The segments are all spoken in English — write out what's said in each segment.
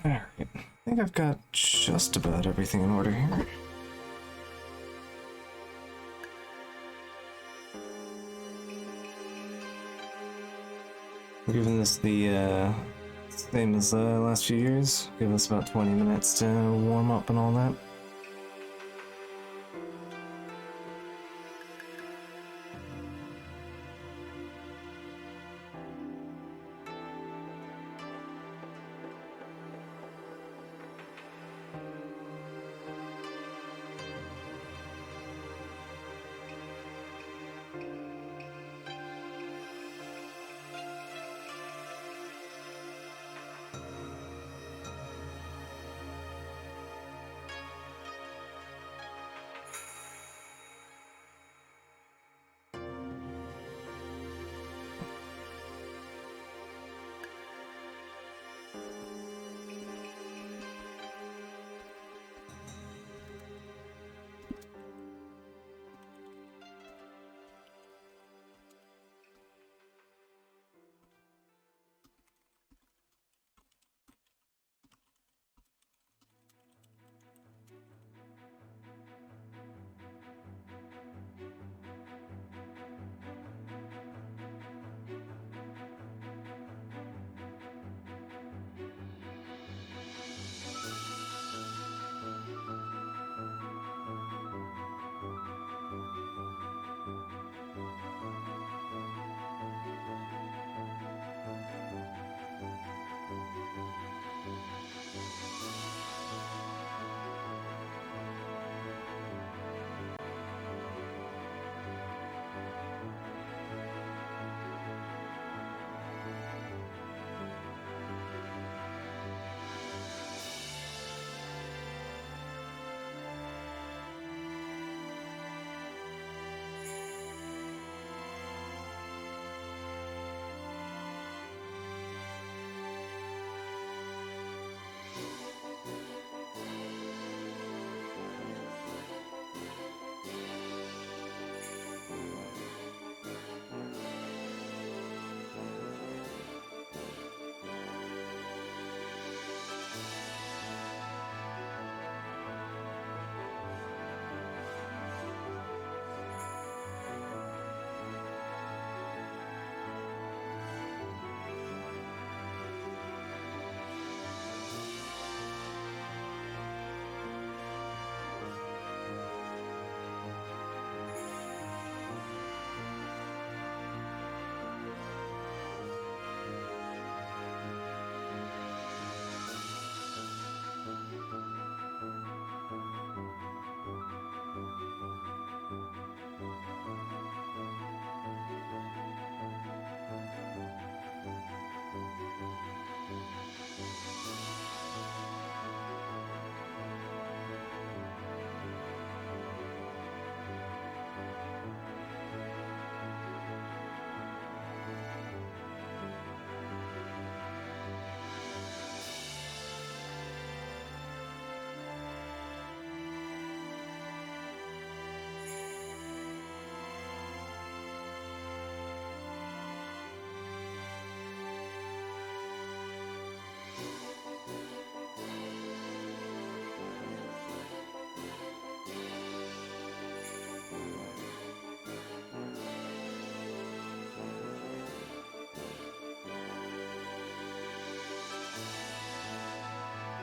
Alright, I think I've got just about everything in order here. Giving this the same as the last few years. Give us about 20 minutes to warm up and all that.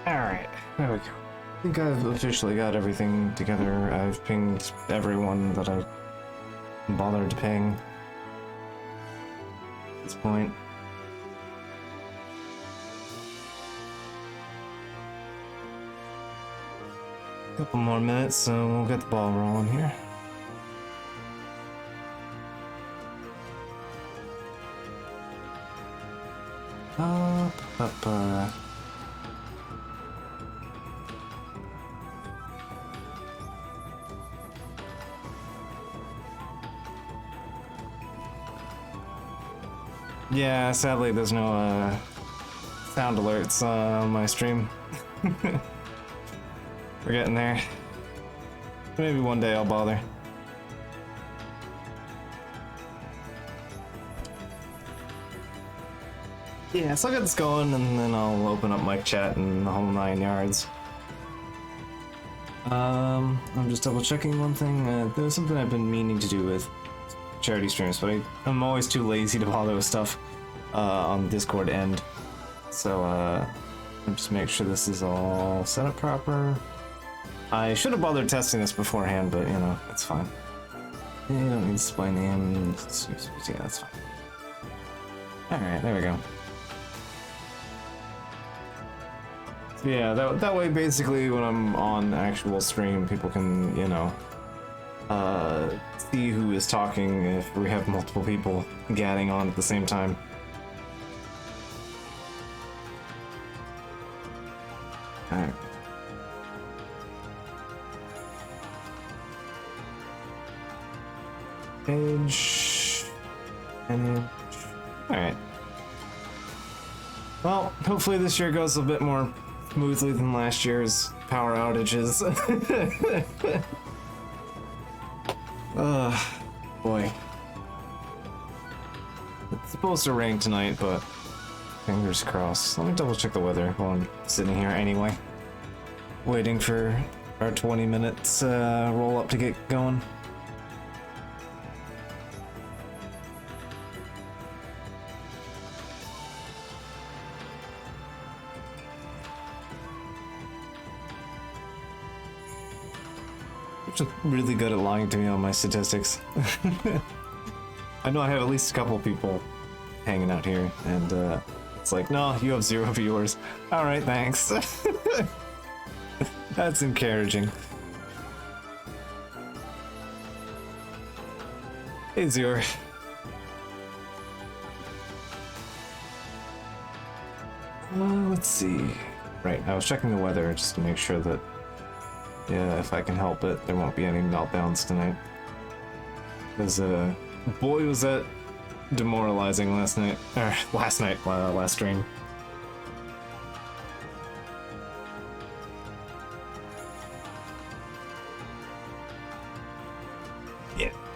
Alright, there we go. I think I've officially got everything together. I've pinged everyone that I bothered to ping at this point. Couple more minutes, so we'll get the ball rolling here. Up. Yeah, sadly there's no sound alerts on my stream. We're getting there. Maybe one day I'll bother. Yeah, so I'll get this going, and then I'll open up mic chat and the whole 9 yards. I'm just double checking one thing. There's something I've been meaning to do with charity streams, but I'm always too lazy to bother with stuff on Discord end. So, I'll just make sure this is all set up proper. I should have bothered testing this beforehand, but you know, it's fine. You don't need display name. Yeah, that's fine. Alright, there we go. So yeah, that way basically when I'm on actual stream, people can, you know, see who is talking if we have multiple people gadding on at the same time. Alright. Page. And. Alright. Well, hopefully this year goes a bit more smoothly than last year's power outages. Boy. It's supposed to rain tonight, but fingers crossed. Let me double check the weather while I'm sitting here anyway. Waiting for our 20 minutes roll up to get going. Just really good at lying to me on my statistics. I know I have at least a couple people hanging out here, and it's like, no, you have 0 viewers. Alright, thanks. That's encouraging. Hey, Zero. Let's see. Right, I was checking the weather just to make sure that, yeah, if I can help it, there won't be any meltdowns tonight. Because, boy, was that demoralizing last night. Last stream.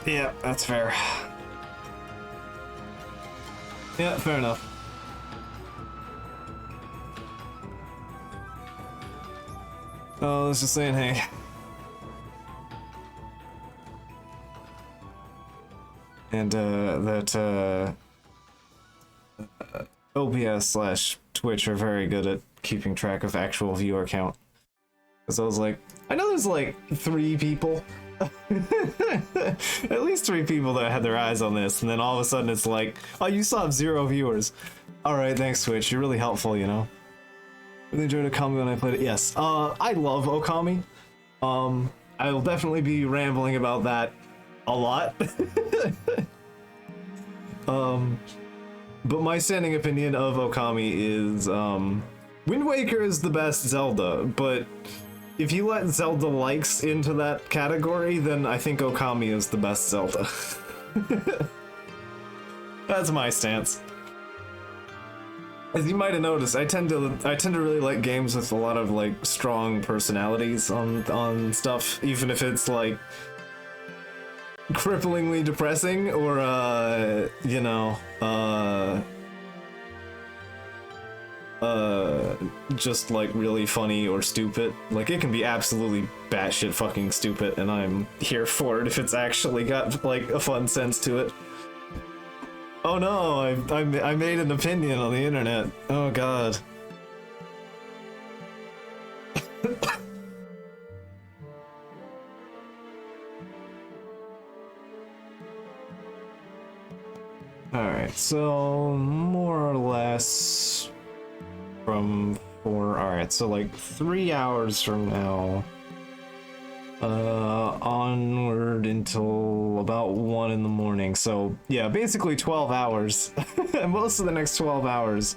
Yeah, that's fair. Yeah, fair enough. Oh, let's just saying, hey. And, OBS / Twitch are very good at keeping track of actual viewer count. Because I was like, I know there's like 3 people. At least 3 people that had their eyes on this, and then all of a sudden it's like, oh, you still have 0 viewers. Alright, thanks, Twitch. You're really helpful, you know? Really enjoyed Okami when I played it. Yes, I love Okami. I will definitely be rambling about that a lot. But my standing opinion of Okami is, Wind Waker is the best Zelda, but if you let Zelda likes into that category, then I think Okami is the best Zelda. That's my stance. As you might have noticed, I tend to really like games with a lot of like strong personalities on stuff, even if it's like cripplingly depressing or you know, just like really funny or stupid. Like it can be absolutely batshit fucking stupid, and I'm here for it if it's actually got like a fun sense to it. Oh no, I made an opinion on the internet. Oh god. Alright, so more or less from 4, alright, so like 3 hours from now, onward until about 1 in the morning. So yeah, basically 12 hours. Most of the next 12 hours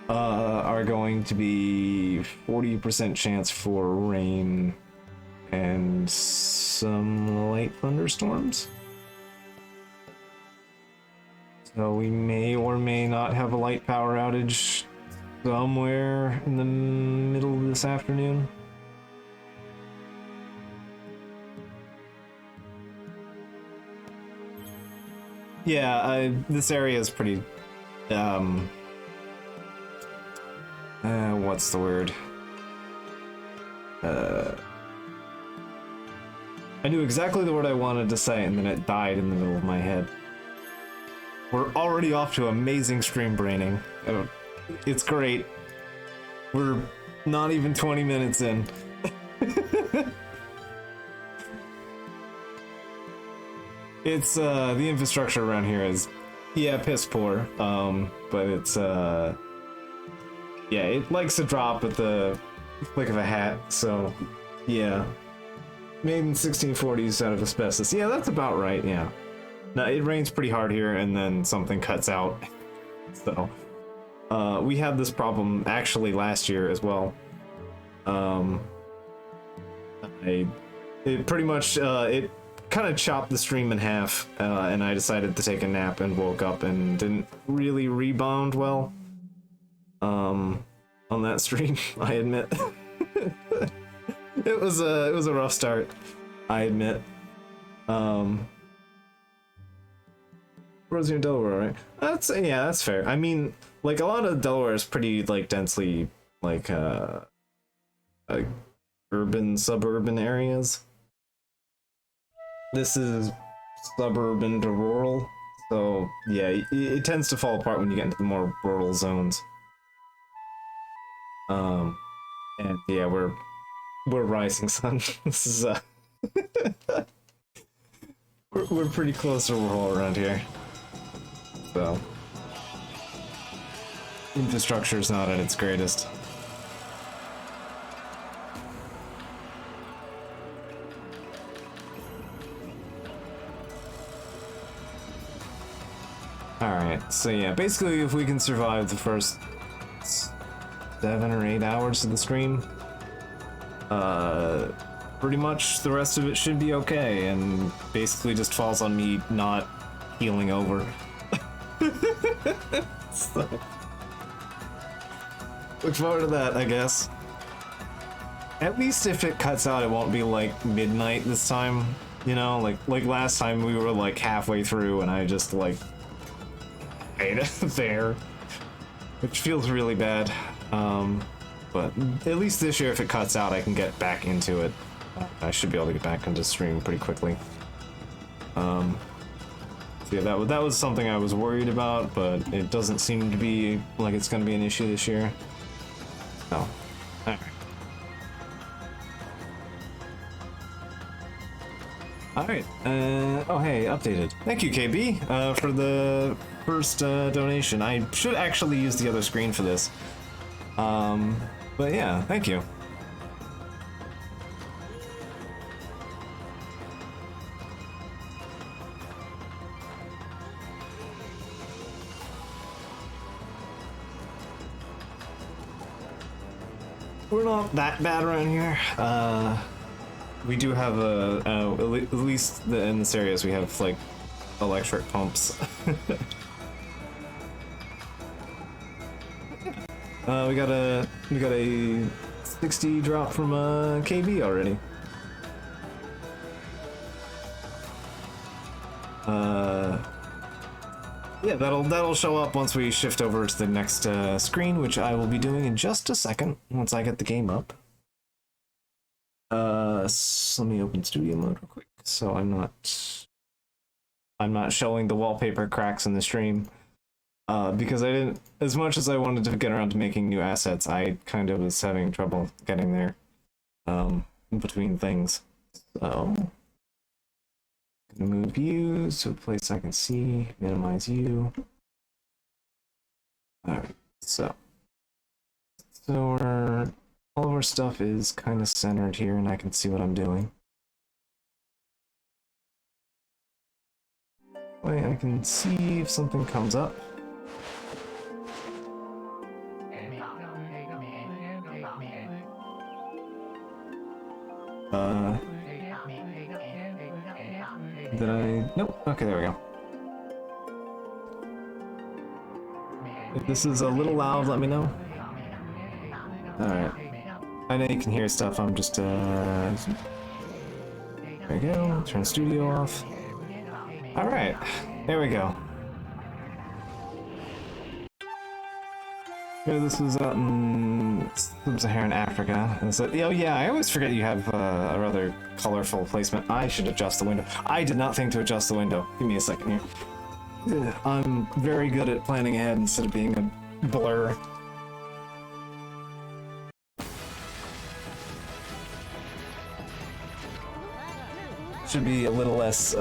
are going to be 40% chance for rain and some light thunderstorms. So we may or may not have a light power outage somewhere in the middle of this afternoon. Yeah, this area is pretty what's the word? I knew exactly the word I wanted to say, and then it died in the middle of my head. We're already off to amazing stream braining. It's great. We're not even 20 minutes in. It's, the infrastructure around here is, yeah, piss poor, but it's, yeah, it likes to drop at the flick of a hat, so, yeah. Made in 1640s out of asbestos. Yeah, that's about right, yeah. No, it rains pretty hard here, and then something cuts out. So, we had this problem actually last year as well. It pretty much, it kind of chopped the stream in half, and I decided to take a nap and woke up and didn't really rebound well. On that stream, I admit. It was a rough start, I admit. Rosie in Delaware, right? Yeah, that's fair. I mean, like, a lot of Delaware is pretty, like, densely, like urban, suburban areas. This is suburban to rural, so yeah, it tends to fall apart when you get into the more rural zones. And yeah, we're rising sun. This is we're pretty close to rural around here, so infrastructure's not at its greatest. Alright, so yeah, basically if we can survive the first 7 or 8 hours of the stream, pretty much the rest of it should be okay, and basically just falls on me not healing over. So, look forward to that, I guess. At least if it cuts out, it won't be like midnight this time, you know? Like last time we were like halfway through and I just like ate there, which feels really bad. But at least this year, if it cuts out, I can get back into it. I should be able to get back into stream pretty quickly. So yeah, that was something I was worried about, but it doesn't seem to be like it's going to be an issue this year. Oh, alright. Alright, oh hey, updated. Thank you, KB, for the first donation. I should actually use the other screen for this. But yeah, thank you. We're not that bad around here. We do have at least in this area, we have like electric pumps. We got a 60 drop from KB already. Yeah, that'll show up once we shift over to the next screen, which I will be doing in just a second once I get the game up. So let me open studio mode real quick, so I'm not showing the wallpaper cracks in the stream. Because I didn't, as much as I wanted to get around to making new assets, I kind of was having trouble getting there, between things. So, gonna move you to a place I can see, minimize you. Alright, so all of our stuff is kind of centered here and I can see what I'm doing. Wait, I can see if something comes up. Did I? Nope. Okay, there we go. If this is a little loud, let me know. Alright. I know you can hear stuff, I'm just, there we go. Turn studio off. Alright. There we go. Yeah, this was out in sub-Saharan Africa. And so, oh yeah, I always forget you have a rather colorful placement. I should adjust the window. I did not think to adjust the window. Give me a second here. Ugh, I'm very good at planning ahead instead of being a blur. Should be a little less,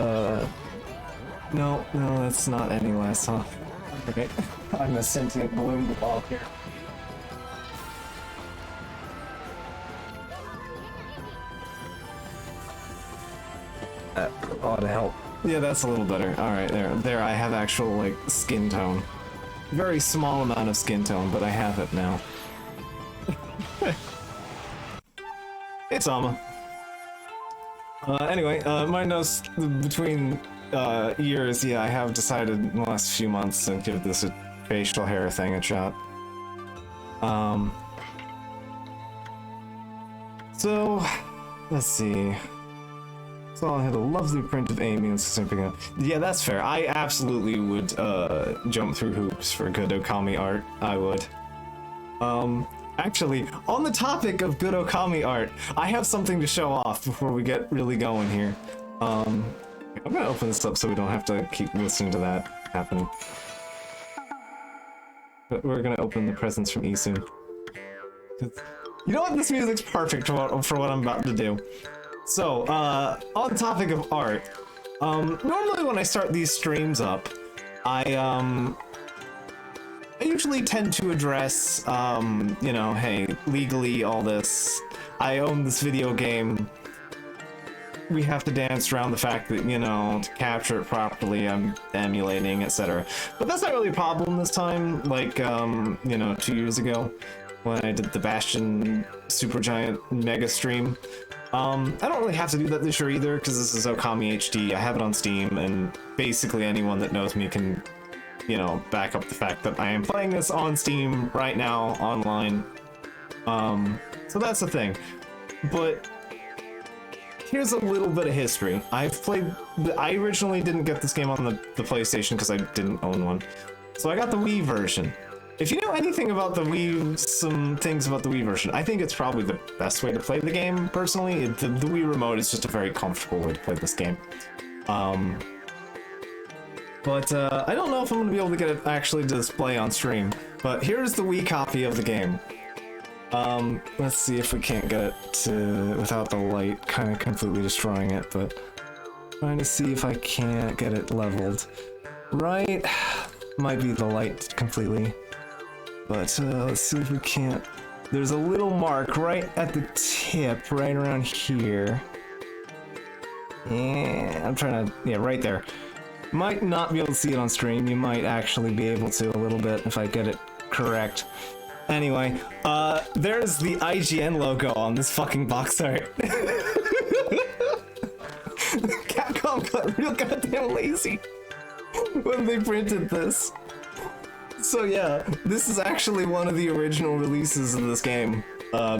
no, that's not any less, huh? Okay, I'm a sentient balloon ball here. That ought to help. Yeah, that's a little better. Alright, there, I have actual, like, skin tone. Very small amount of skin tone, but I have it now. It's Alma. Anyway, my notes between years, yeah, I have decided in the last few months to give this a facial hair thing a shot. So, let's see. So I had a lovely print of Amy and picking up. Yeah, that's fair. I absolutely would jump through hoops for good Okami art. I would. Actually, on the topic of good Okami art, I have something to show off before we get really going here. I'm gonna open this up so we don't have to keep listening to that happening. But we're gonna open the presents from Isun. You know what? This music's perfect for what I'm about to do. So, on the topic of art, normally when I start these streams up, I usually tend to address, you know, hey, legally all this, I own this video game, we have to dance around the fact that, you know, to capture it properly, I'm emulating, etc. But that's not really a problem this time, like, you know, 2 years ago, when I did the Bastion Supergiant Mega stream. I don't really have to do that this year either, because this is Okami HD, I have it on Steam, and basically anyone that knows me can, you know, back up the fact that I am playing this on Steam right now, online. So that's the thing. But here's a little bit of history. I originally didn't get this game on the PlayStation because I didn't own one. So I got the Wii version. If you know anything about the Wii, some things about the Wii version, I think it's probably the best way to play the game, personally. The Wii Remote is just a very comfortable way to play this game. But I don't know if I'm going to be able to get it actually to display on stream. But here's the Wii copy of the game. Let's see if we can't get it to, without the light kind of completely destroying it, but trying to see if I can't get it leveled. Right, might be the light completely. But let's see if we can't. There's a little mark right at the tip, right around here. Yeah, I'm trying to, yeah, right there. Might not be able to see it on stream. You might actually be able to a little bit if I get it correct. Anyway, there's the IGN logo on this fucking box art. Capcom got real goddamn lazy when they printed this. So yeah, this is actually one of the original releases of this game,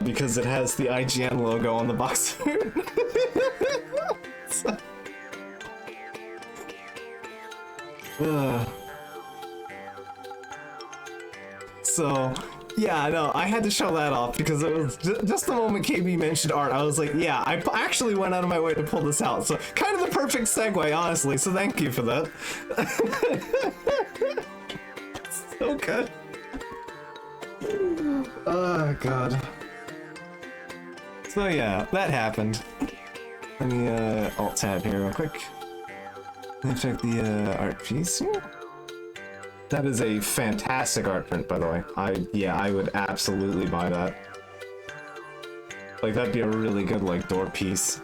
because it has the IGN logo on the box art. So, yeah, no, I had to show that off because it was just the moment KB mentioned art, I was like, yeah, I actually went out of my way to pull this out. So, kind of the perfect segue, honestly, so thank you for that. So good. Oh, God. So, yeah, that happened. Let me, alt-tab here real quick. Let me check the, art piece here. That is a fantastic art print, by the way. I would absolutely buy that. Like, that'd be a really good, like, door piece.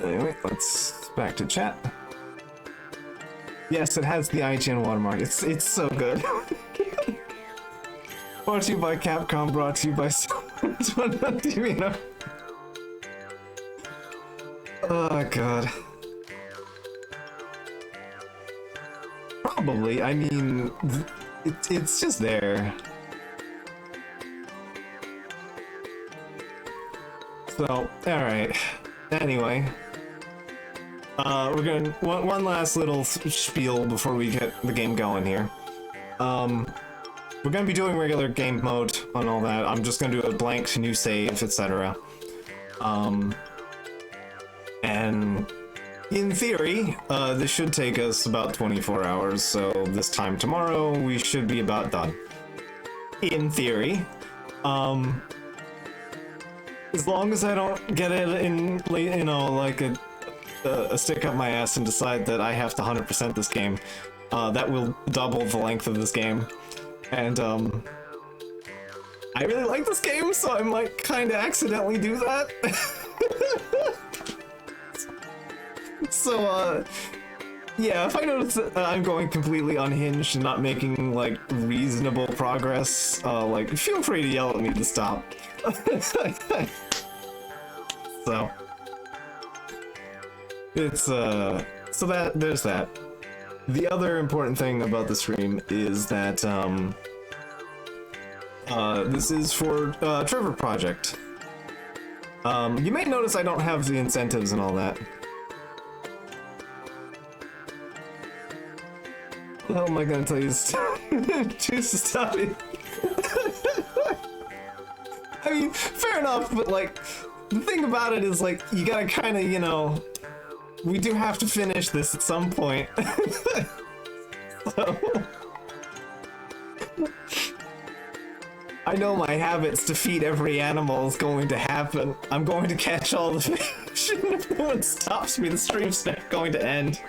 Anyway, let's back to chat. Yes, it has the IGN watermark. It's so good. Brought to you by Capcom, brought to you by TV. Oh, God. Probably, I mean, it's just there. So, alright. Anyway. we're gonna one last little spiel before we get the game going here. We're gonna be doing regular game mode on all that. I'm just gonna do a blank new save, etc. And in theory, this should take us about 24 hours, so this time tomorrow we should be about done. In theory. As long as I don't get it in, you know, like a stick up my ass and decide that I have to 100% this game, that will double the length of this game. And, I really like this game, so I might kind of accidentally do that. So, yeah, if I notice that I'm going completely unhinged and not making, like, reasonable progress, like, feel free to yell at me to stop. So, it's, so there's that. The other important thing about the stream is that, this is for, Trevor Project. You may notice I don't have the incentives and all that. What the hell am I gonna tell you? Choose to stop it. I mean, fair enough, but like, the thing about it is like, you gotta kinda, you know, we do have to finish this at some point. So, I know my habits to feed every animal is going to happen. I'm going to catch all the fish, and if no one stops me, the stream's not going to end.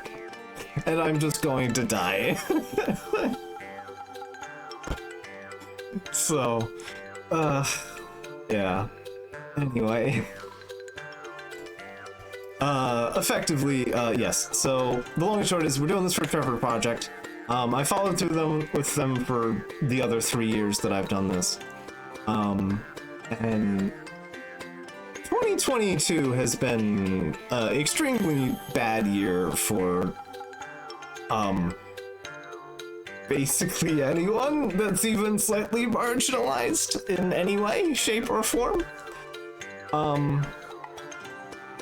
And I'm just going to die. So, yeah. Anyway. Effectively, yes. So, the long and short is we're doing this for Trevor Project. I followed through with them for the other 3 years that I've done this. And 2022 has been an extremely bad year for basically anyone that's even slightly marginalized in any way, shape, or form.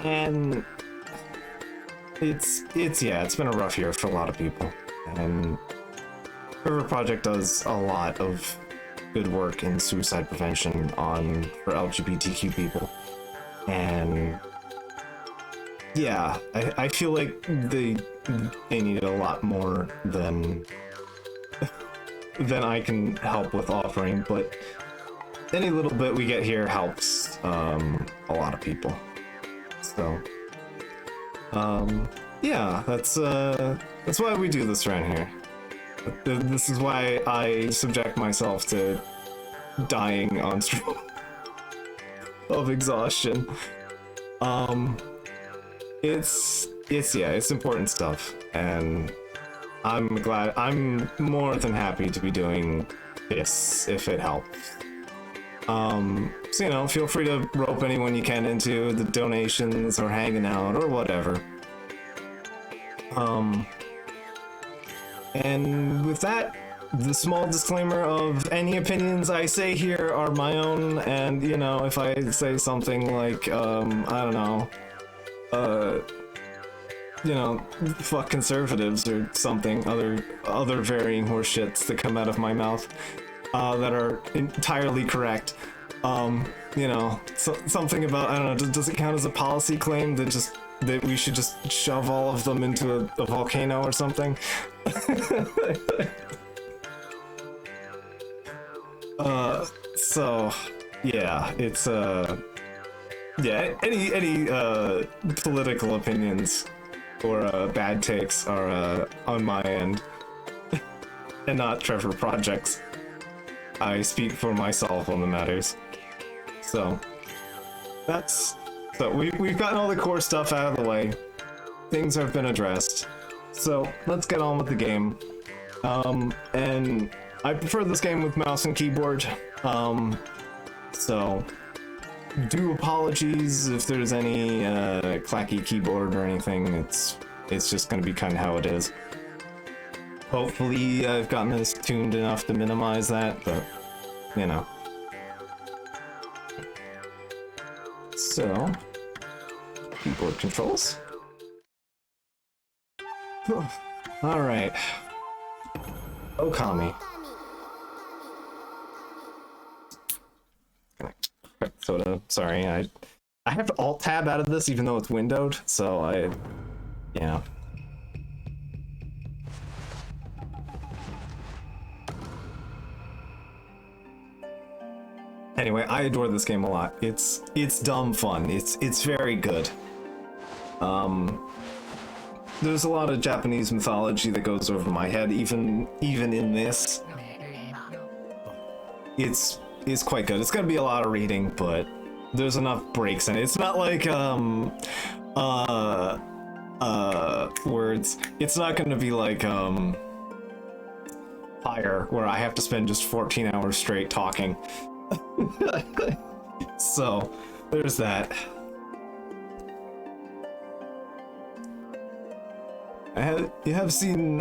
And it's been a rough year for a lot of people. And River Project does a lot of good work in suicide prevention for LGBTQ people. And yeah, I feel like they need a lot more than I can help with offering, but any little bit we get here helps a lot of people. So yeah, that's why we do this around here. This is why I subject myself to dying on stream of exhaustion. It's important stuff, and I'm more than happy to be doing this if it helps. So, you know, feel free to rope anyone you can into the donations or hanging out or whatever. And with that, the small disclaimer of any opinions I say here are my own, and, you know, if I say something like, I don't know, you know, fuck conservatives or something, other varying horse shits that come out of my mouth, that are entirely correct. You know, something about, I don't know, does it count as a policy claim that we should just shove all of them into a volcano or something? So, yeah, it's, yeah, any political opinions or bad takes are on my end, and not Trevor Project's. I speak for myself on the matters. So, we've gotten all the core stuff out of the way. Things have been addressed. So, let's get on with the game. And I prefer this game with mouse and keyboard. So, do apologies if there's any clacky keyboard or anything. It's just gonna be kind of how it is. Hopefully I've gotten this tuned enough to minimize that, but, you know. So, keyboard controls. Alright. Okami. Soda. Sorry, I have to alt tab out of this even though it's windowed, so yeah. Anyway, I adore this game a lot. It's dumb fun. It's very good. There's a lot of Japanese mythology that goes over my head, even in this. It's quite good. It's gonna be a lot of reading, but there's enough breaks in it. It's not like words. It's not gonna be like Fire, where I have to spend just 14 hours straight talking. So there's that. You have seen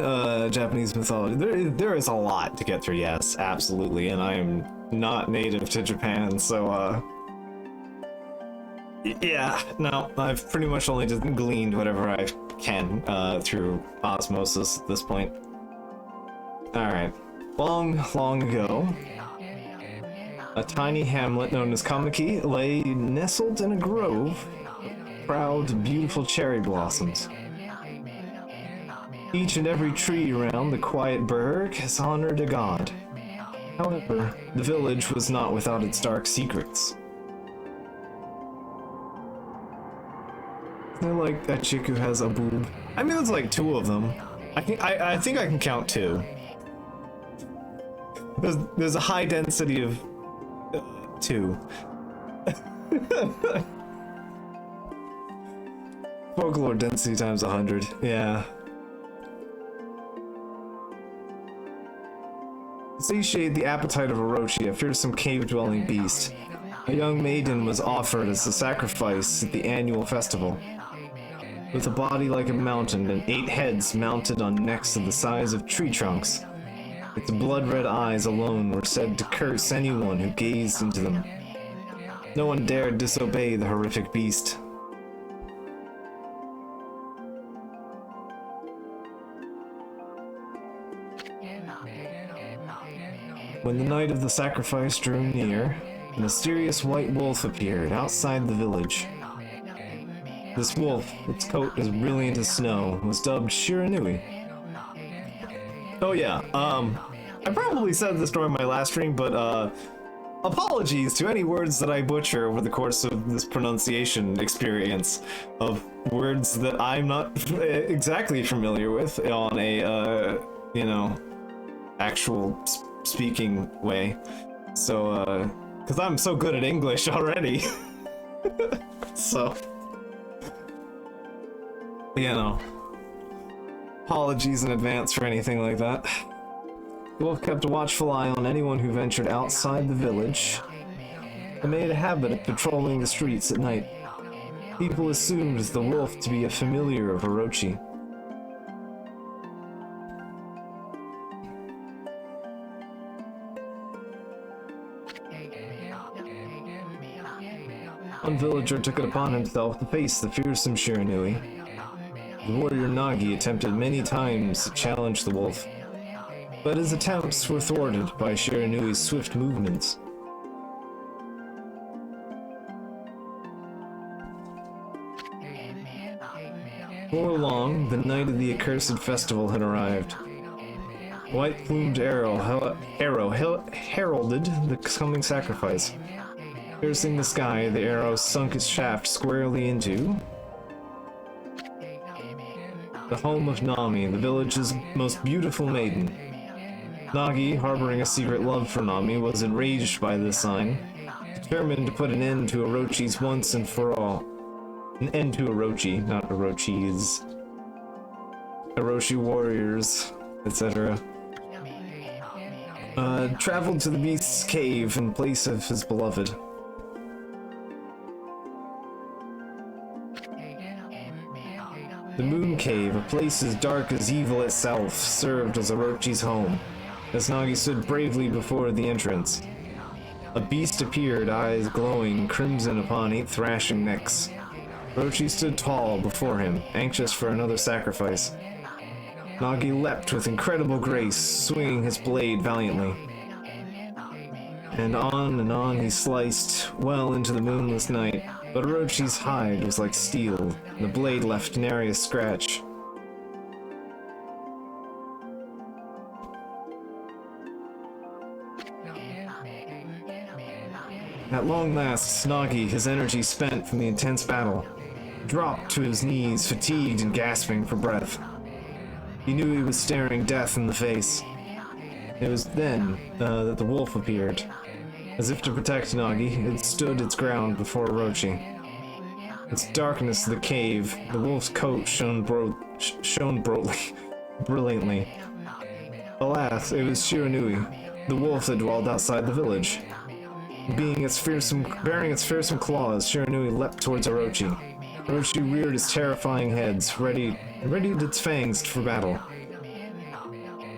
Japanese mythology. There is a lot to get through, yes, absolutely, and I am not native to Japan, so yeah, no, I've pretty much only just gleaned whatever I can through osmosis at this point. Alright, long ago, a tiny hamlet known as Kamiki lay nestled in a grove of proud, beautiful cherry blossoms. Each and every tree around the quiet burg has honored a god. However, the village was not without its dark secrets. I like that chick who has a boob. I mean, there's like two of them. I think I can count two. There's a high density of two. Folklore density times 100. Yeah. To satiate the appetite of Orochi, a fearsome cave-dwelling beast, a young maiden was offered as a sacrifice at the annual festival. With a body like a mountain and 8 heads mounted on necks of the size of tree trunks, its blood-red eyes alone were said to curse anyone who gazed into them. No one dared disobey the horrific beast. When the night of the sacrifice drew near, a mysterious white wolf appeared outside the village. This wolf, its coat as brilliant as snow, was dubbed Shiranui. Oh yeah, I probably said this during my last stream, but apologies to any words that I butcher over the course of this pronunciation experience of words that I'm not exactly familiar with on a, you know, actual speaking way. So, because I'm so good at English already. So, you know, apologies in advance for anything like that. The wolf kept a watchful eye on anyone who ventured outside the village and made a habit of patrolling the streets at night. People assumed the wolf to be a familiar of Orochi. One villager took it upon himself to face the fearsome Shiranui. The warrior Nagi attempted many times to challenge the wolf, but his attempts were thwarted by Shiranui's swift movements. Before long, the night of the accursed festival had arrived. A white-plumed arrow heralded the coming sacrifice. Piercing the sky, the arrow sunk its shaft squarely into the home of Nami, the village's most beautiful maiden. Nagi, harboring a secret love for Nami, was enraged by this sign, determined to put an end to Orochi's once and for all. An end to Orochi, not Orochi's. Orochi warriors, etc. Traveled to the beast's cave in place of his beloved. The Moon Cave, a place as dark as evil itself, served as Orochi's home. As Nagi stood bravely before the entrance, a beast appeared, eyes glowing crimson upon 8 thrashing necks. Orochi stood tall before him, anxious for another sacrifice. Nagi leapt with incredible grace, swinging his blade valiantly. And on he sliced well into the moonless night, but Orochi's hide was like steel, and the blade left nary a scratch. At long last, Nagi, his energy spent from the intense battle, dropped to his knees, fatigued and gasping for breath. He knew he was staring death in the face. It was then that the wolf appeared. As if to protect Nagi, it stood its ground before Orochi. Its darkness of the cave, the wolf's coat shone brilliantly. Alas, it was Shiranui, the wolf that dwelled outside the village. Bearing its fearsome claws, Shiranui leapt towards Orochi. Orochi reared its terrifying heads, readied its fangs for battle.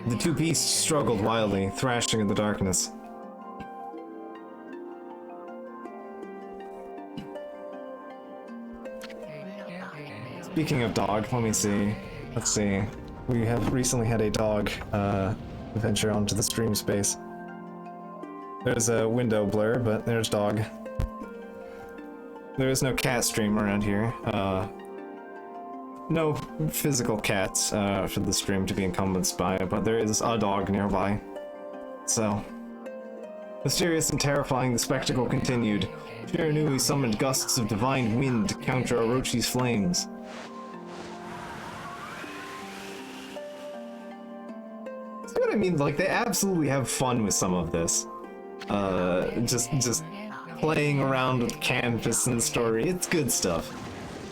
The two beasts struggled wildly, thrashing in the darkness. Speaking of dog, let me see. Let's see. We have recently had a dog venture onto the stream space. There's a window blur, but there's dog. There is no cat stream around here. No physical cats for the stream to be encompassed by, but there is a dog nearby. So, mysterious and terrifying, the spectacle continued. Shiranui summoned gusts of divine wind to counter Orochi's flames. See what I mean? Like, they absolutely have fun with some of this. Just playing around with canvas and the story. It's good stuff.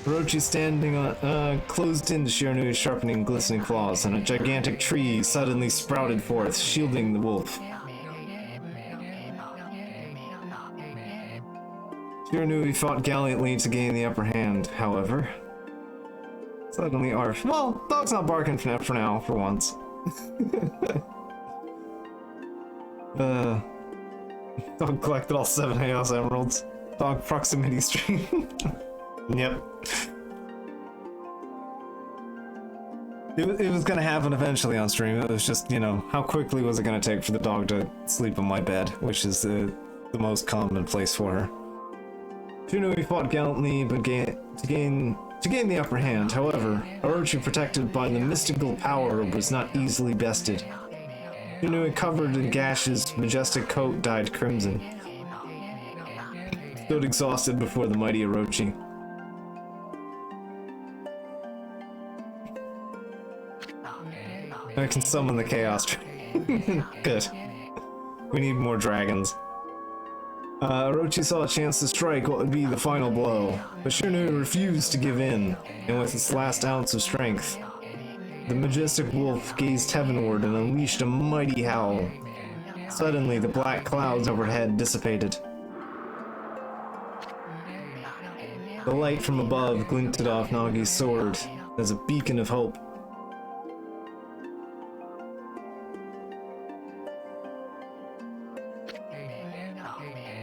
Orochi standing on, closed into Shiranui's sharpening, glistening claws, and a gigantic tree suddenly sprouted forth, shielding the wolf. Shiranui fought gallantly to gain the upper hand, however. Suddenly arf. Well, dog's not barking for now, for once. Dog collected all 7 Chaos Emeralds. Dog proximity stream. Yep. It was gonna happen eventually on stream. It was just, you know, how quickly was it gonna take for the dog to sleep on my bed, which is the most common place for her. Shiranui fought gallantly, but to gain the upper hand. However, Orochi, protected by the mystical power, was not easily bested. Shiranui, covered in gashes, majestic coat dyed crimson, stood exhausted before the mighty Orochi. I can summon the Chaos Dragon. Good. We need more dragons. Orochi saw a chance to strike what would be the final blow, but Shiranui refused to give in, and with its last ounce of strength, the majestic wolf gazed heavenward and unleashed a mighty howl. Suddenly, the black clouds overhead dissipated. The light from above glinted off Nagi's sword as a beacon of hope.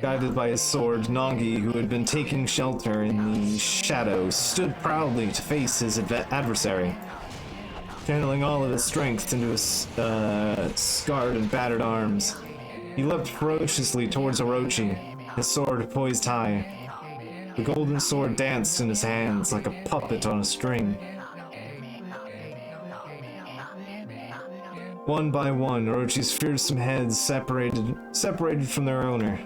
Guided by his sword, Nagi, who had been taking shelter in the shadows, stood proudly to face his adversary. Channeling all of his strength into his scarred and battered arms, he leapt ferociously towards Orochi, his sword poised high. The golden sword danced in his hands like a puppet on a string. One by one, Orochi's fearsome heads separated from their owner.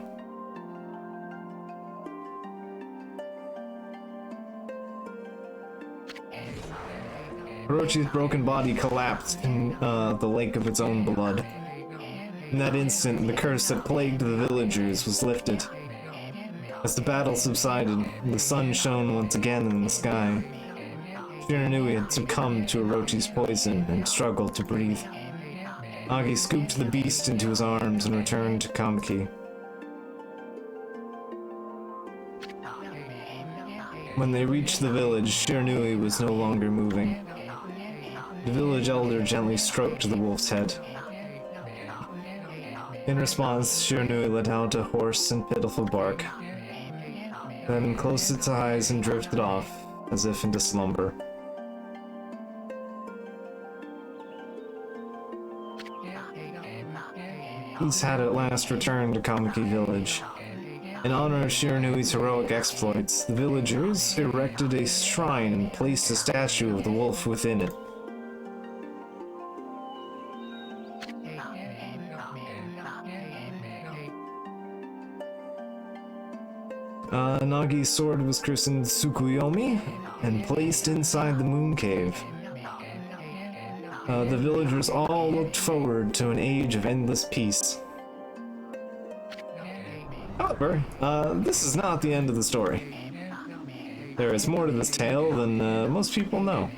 Orochi's broken body collapsed in the lake of its own blood. In that instant, the curse that plagued the villagers was lifted. As the battle subsided, the sun shone once again in the sky. Shiranui had succumbed to Orochi's poison and struggled to breathe. Nagi scooped the beast into his arms and returned to Kamiki. When they reached the village, Shiranui was no longer moving. The village elder gently stroked the wolf's head. In response, Shiranui let out a hoarse and pitiful bark, then closed its eyes and drifted off, as if into slumber. peace had at last returned to Kamiki village. In honor of Shiranui's heroic exploits, the villagers erected a shrine and placed a statue of the wolf within it. Nagi's sword was christened Tsukuyomi and placed inside the moon cave. The villagers all looked forward to an age of endless peace. However, this is not the end of the story. There is more to this tale than most people know.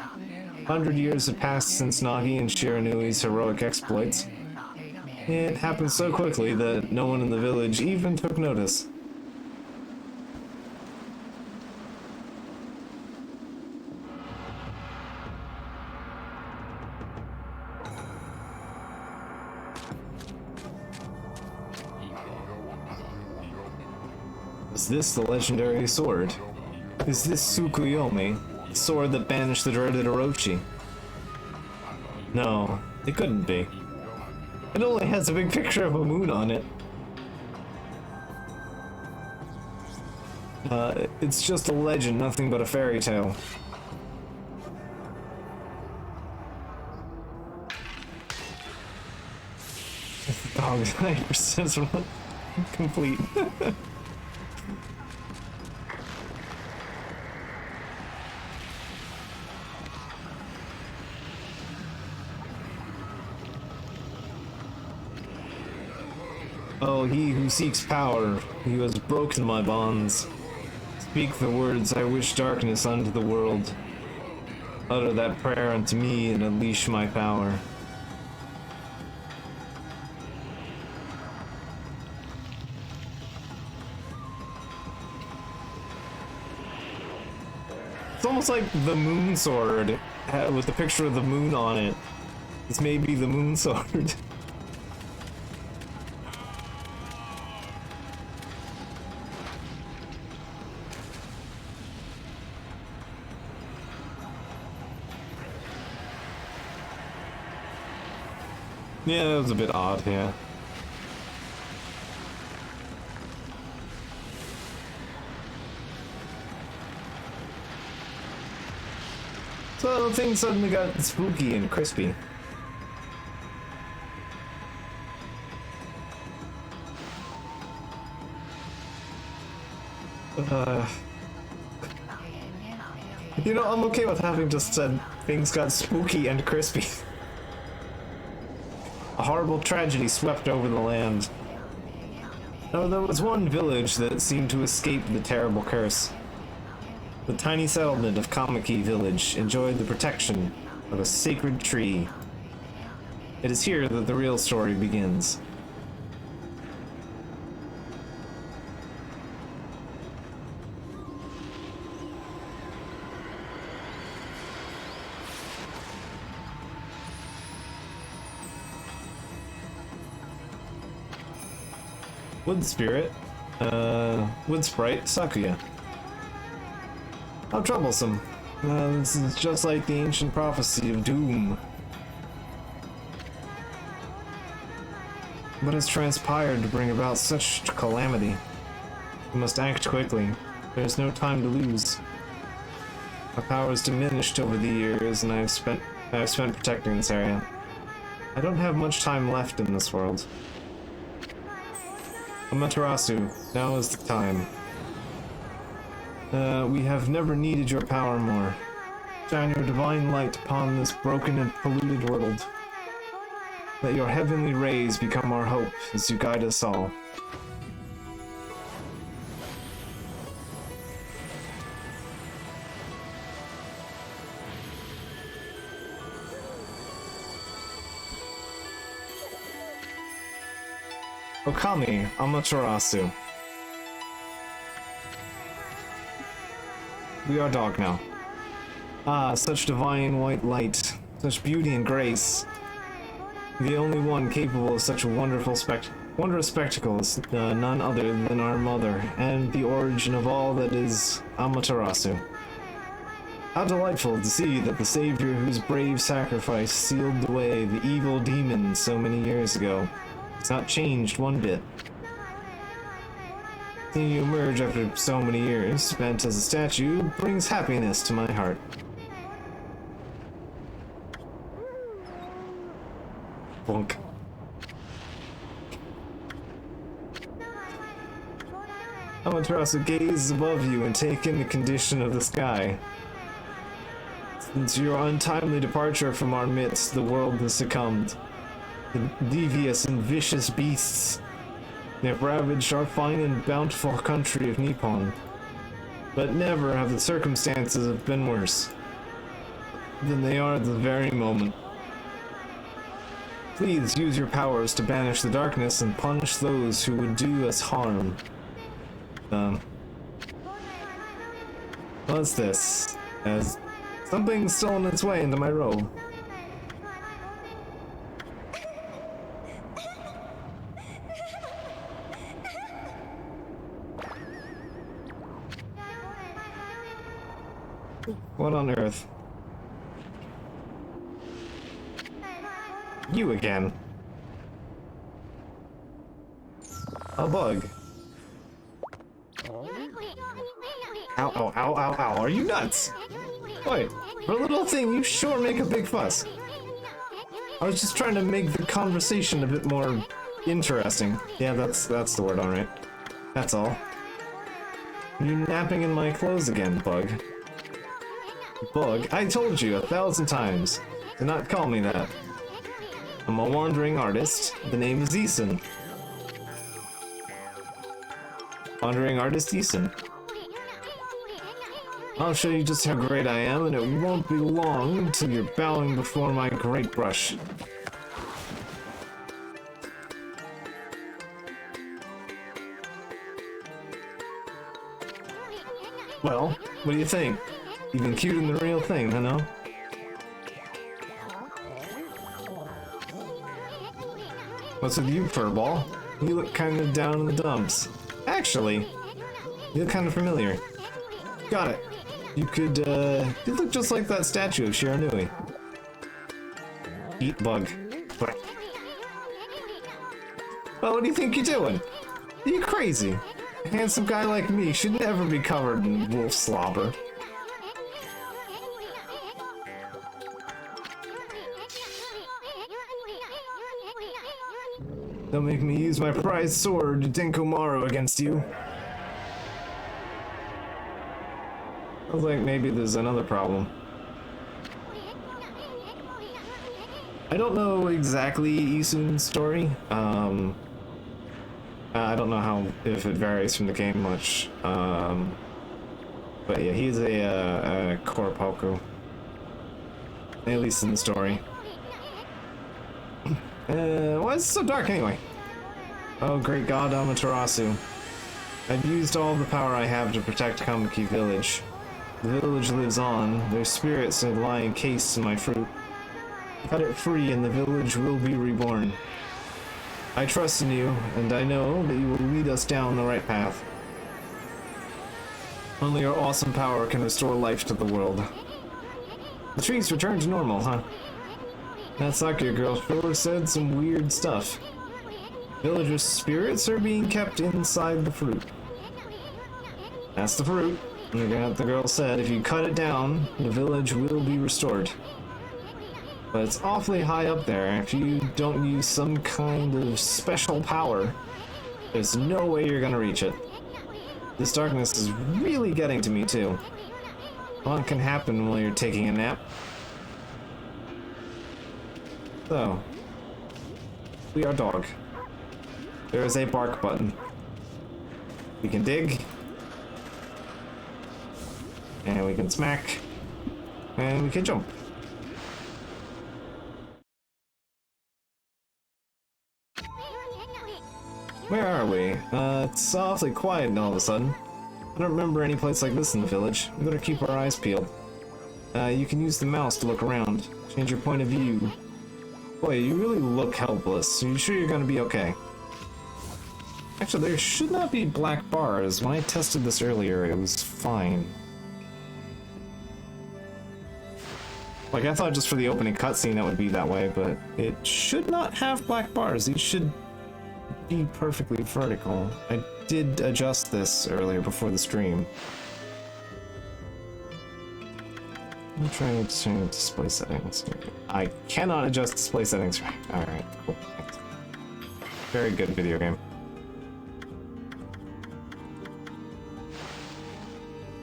100 years have passed since Nagi and Shiranui's heroic exploits. It happened so quickly that no one in the village even took notice. Is this the legendary sword? Is this Tsukuyomi, the sword that banished the dreaded Orochi? No, it couldn't be. It only has a big picture of a moon on it. It's just a legend, nothing but a fairy tale. Dog 9% complete. Oh, he who seeks power, he has broken my bonds. Speak the words, I wish darkness unto the world. Utter that prayer unto me and unleash my power. It's almost like the moon sword, with the picture of the moon on it. This may be the moon sword. Yeah, that was a bit odd, yeah. So things suddenly got spooky and crispy. You know, I'm okay with having just said things got spooky and crispy. A horrible tragedy swept over the land. Now, there was one village that seemed to escape the terrible curse. The tiny settlement of Kamiki village enjoyed the protection of a sacred tree. It is here that the real story begins. Wood Spirit, Wood Sprite, Sakuya. How troublesome. This is just like the ancient prophecy of doom. What has transpired to bring about such calamity? We must act quickly. There is no time to lose. My power has diminished over the years, and I have spent protecting this area. I don't have much time left in this world. Amaterasu, now is the time. We have never needed your power more. Shine your divine light upon this broken and polluted world. Let your heavenly rays become our hope as you guide us all. Okami, Amaterasu. We are dog now. Ah, such divine white light, such beauty and grace. The only one capable of such a wondrous spectacle is none other than our mother, and the origin of all that is Amaterasu. How delightful to see that the savior whose brave sacrifice sealed away the evil demons so many years ago It's not changed one bit. Seeing you emerge after so many years spent as a statue brings happiness to my heart. Bonk. Amaterasu gazes above you and take in the condition of the sky. Since your untimely departure from our midst, the world has succumbed. The devious and vicious beasts have ravaged our fine and bountiful country of Nippon. But never have the circumstances been worse than they are at the very moment. Please use your powers to banish the darkness and punish those who would do us harm. What's this? As something's stolen its way into my robe. What on earth? You again. A bug. Ow, ow, ow, ow, ow. Are you nuts? Wait, for a little thing, you sure make a big fuss. I was just trying to make the conversation a bit more interesting. Yeah, that's the word, alright. That's all. You're napping in my clothes again, bug. Bug? I told you 1,000 times. Do not call me that. I'm a wandering artist. The name is Eason. Wandering artist Eason. I'll show you just how great I am, and it won't be long until you're bowing before my great brush. Well, what do you think? Even cuter than the real thing, I know? What's with you, furball? You look kind of down in the dumps. Actually, you look kind of familiar. Got it. You look just like that statue of Shiranui. Eat bug. Well, what do you think you're doing? Are you crazy? A handsome guy like me should never be covered in wolf slobber. Don't make me use my prized sword, Denkomaru, against you. I was like, maybe there's another problem. I don't know exactly Isun's story. I don't know if it varies from the game much. But yeah, he's a Koropoku. At least in the story. Why is it so dark anyway? Oh, great god Amaterasu. I've used all the power I have to protect Kamiki Village. The village lives on. Their spirits lie encased in my fruit. Cut it free and the village will be reborn. I trust in you, and I know that you will lead us down the right path. Only your awesome power can restore life to the world. The trees return to normal, huh? That Sakura girl sure said some weird stuff. Villagers' spirits are being kept inside the fruit. That's the fruit. And the girl said if you cut it down, the village will be restored. But it's awfully high up there. If you don't use some kind of special power, there's no way you're gonna reach it. This darkness is really getting to me too. A lot can happen while you're taking a nap. So, we are dog. There is a bark button. We can dig. And we can smack. And we can jump. Where are we? It's awfully quiet all of a sudden. I don't remember any place like this in the village. We better keep our eyes peeled. You can use the mouse to look around. Change your point of view. Boy, you really look helpless. Are you sure you're gonna be okay? Actually, there should not be black bars. When I tested this earlier, it was fine. Like, I thought just for the opening cutscene it would be that way, but it should not have black bars. These should be perfectly vertical. I did adjust this earlier before the stream. I'm trying to change display settings. I cannot adjust display settings right. Alright, cool. Thanks. Very good video game.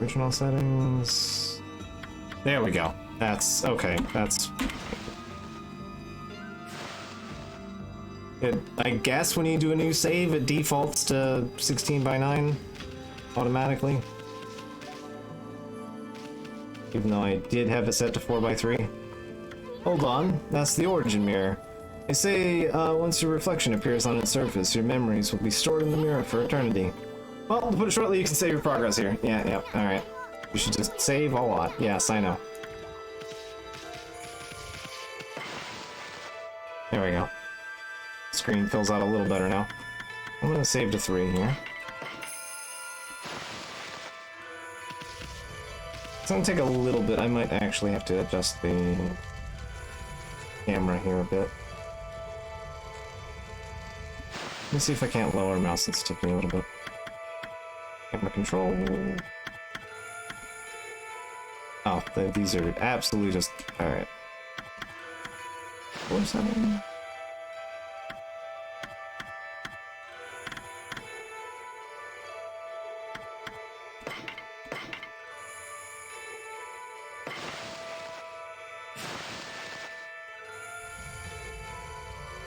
Original settings. There we go. That's okay. That's it. I guess when you do a new save, it defaults to 16:9 automatically. Even though I did have it set to 4:3. Hold on, that's the origin mirror. They say once your reflection appears on its surface, your memories will be stored in the mirror for eternity. Well, to put it shortly, you can save your progress here. Yeah, alright. You should just save a lot. Yes, I know. There we go. Screen fills out a little better now. I'm gonna save to 3 here. It's gonna take a little bit. I might actually have to adjust the camera here a bit. Let me see if I can't lower mouse sensitivity a little bit. Camera control. Oh, these are absolutely just... Alright. What's that one?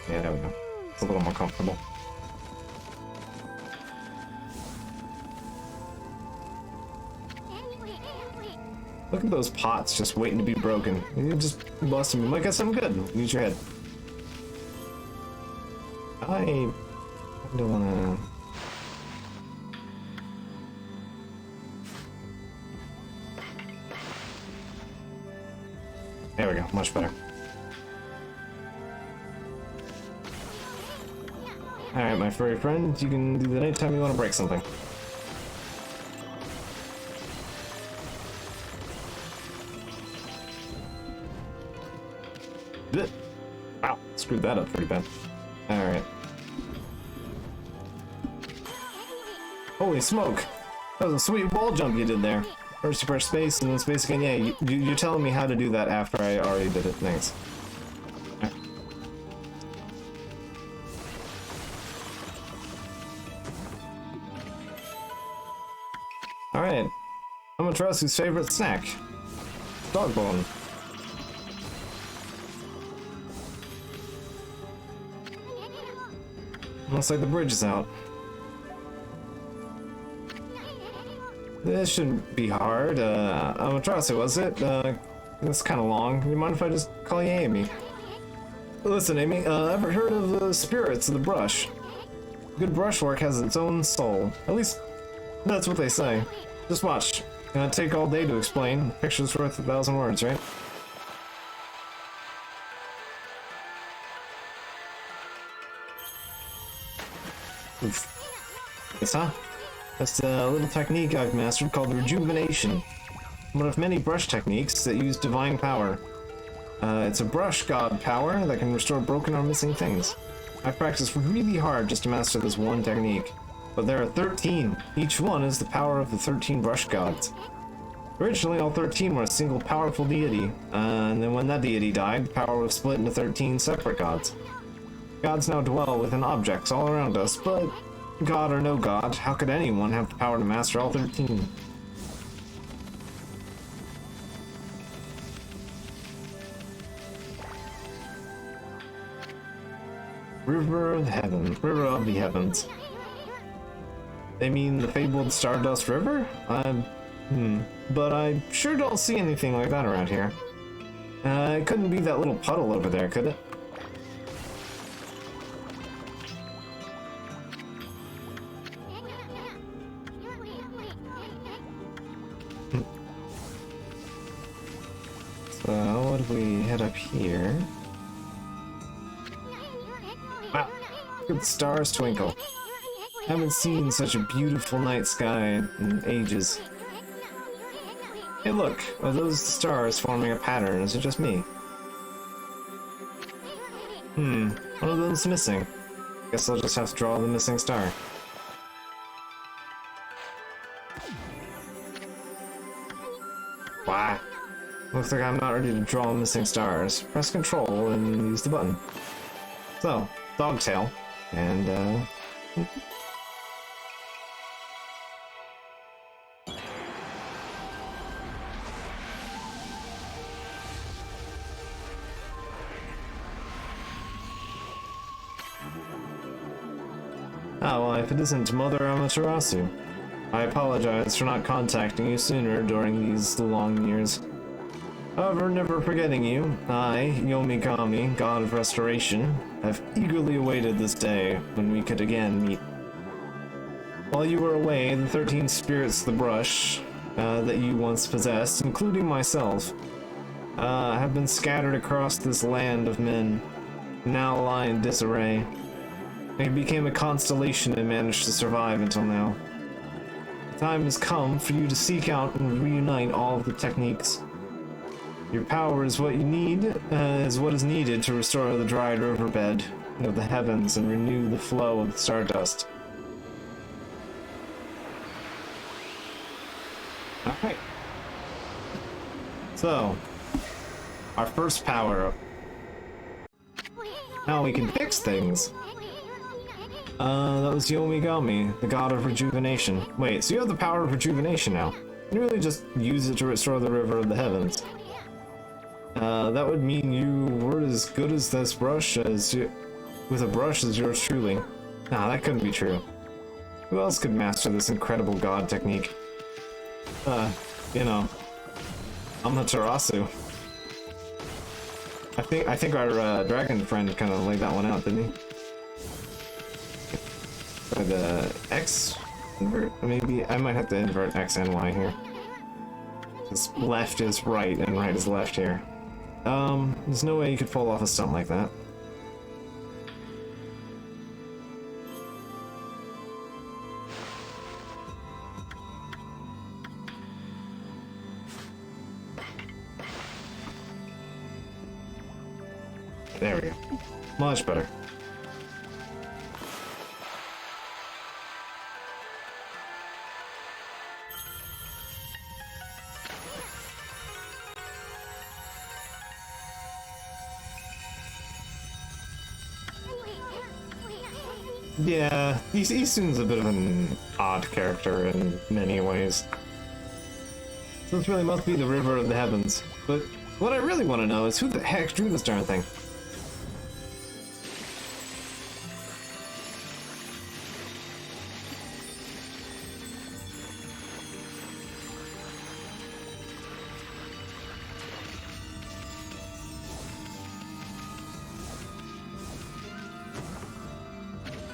Yeah, there we go. It's a little more comfortable. Look at those pots just waiting to be broken. You just bust them. Like, I'm good. Use your head. I don't wanna... There we go. Much better. Alright, my furry friend, you can do that anytime you want to break something. Wow, screwed that up pretty bad. Alright. Holy smoke! That was a sweet wall jump you did there. First you press space and then space again. Yeah, you're telling me how to do that after I already did it. Thanks. Alright. Amaterasu's favorite snack. Dog bone. Looks like the bridge is out. This shouldn't be hard. Amaterasu, was it? It's kind of long. You mind if I just call you Amy? Listen, Amy, ever heard of the spirits of the brush? Good brushwork has its own soul. At least, that's what they say. Just watch. Gonna take all day to explain. Picture's worth 1,000 words, right? Oof. Yes, huh? That's a little technique I've mastered called rejuvenation. One of many brush techniques that use divine power. It's a brush god power that can restore broken or missing things. I've practiced really hard just to master this one technique. But there are 13. Each one is the power of the 13 brush gods. Originally, all 13 were a single powerful deity, and then when that deity died, the power was split into 13 separate gods. Gods now dwell within objects all around us, but god or no god, how could anyone have the power to master all 13? River of Heaven. River of the Heavens. They mean the fabled Stardust River? But I sure don't see anything like that around here. It couldn't be that little puddle over there, could it? So, what if we head up here? Wow, look at the stars twinkle. I haven't seen such a beautiful night sky in ages. Hey look, are those stars forming a pattern? Is it just me? One of them's missing. Guess I'll just have to draw the missing star. Why? Looks like I'm not ready to draw missing stars. Press Control and use the button. So, Dogtail, and well, if it isn't Mother Amaterasu. I apologize for not contacting you sooner during these long years. However, never forgetting you, I, Okami, God of Restoration, have eagerly awaited this day when we could again meet. While you were away, the 13 spirits of the brush that you once possessed, including myself, have been scattered across this land of men, now lie in disarray. It became a constellation and managed to survive until now. The time has come for you to seek out and reunite all of the techniques. Your power is what you need, is what is needed to restore the dried riverbed of the heavens and renew the flow of the stardust. Alright. So, our first power-up. Now we can fix things. That was Yomigami, the god of rejuvenation. Wait, so you have the power of rejuvenation now. You really just use it to restore the river of the heavens. That would mean you were as good as this brush with a brush as yours truly. Nah, that couldn't be true. Who else could master this incredible god technique? You know, Amaterasu. I think our dragon friend kind of laid that one out, didn't he? The X invert? Maybe I might have to invert X and Y here. Because left is right and right is left here. There's no way you could pull off a stunt like that. There we go. Much better. Yeah, Isun's a bit of an odd character in many ways. So this really must be the River of the Heavens. But what I really want to know is who the heck drew this darn thing?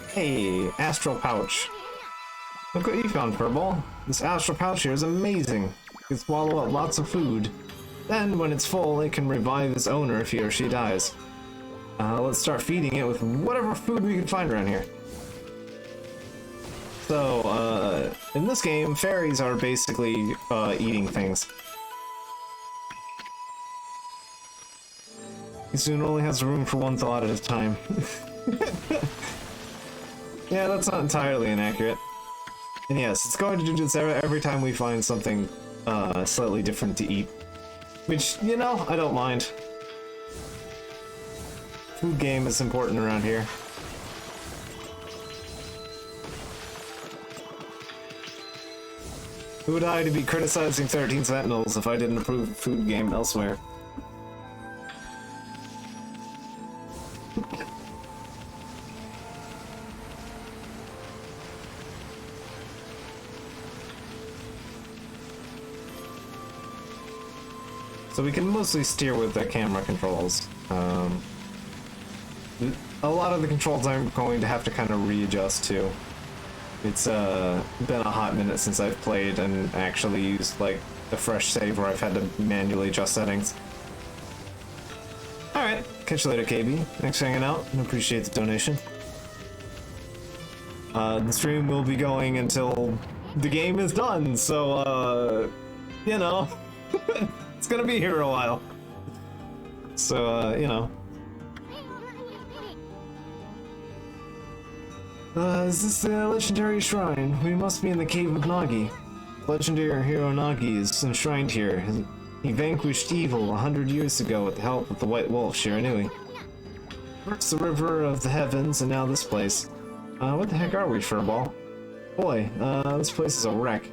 Hey, Astral Pouch. Look what you found, Furball. This Astral Pouch here is amazing. It can swallow up lots of food. Then, when it's full, it can revive its owner if he or she dies. Let's start feeding it with whatever food we can find around here. So, in this game, fairies are basically eating things. Isun only has room for one thought at a time. Yeah, that's not entirely inaccurate. And yes, it's going to do this every time we find something slightly different to eat. Which, you know, I don't mind. Food game is important around here. Who would I to be criticizing 13 Sentinels if I didn't approve of food game elsewhere? So we can mostly steer with the camera controls. A lot of the controls I'm going to have to kind of readjust to. It's been a hot minute since I've played and actually used like a fresh save where I've had to manually adjust settings. Alright, catch you later, KB. Thanks for hanging out and appreciate the donation. The stream will be going until the game is done, so you know. It's gonna be here a while. So, you know. Is this the legendary shrine? We must be in the cave of Nagi. Legendary hero Nagi is enshrined here. He vanquished evil 100 years ago with the help of the White Wolf Shiranui. First the River of the Heavens, and now this place. What the heck are we, Furball? Boy, this place is a wreck.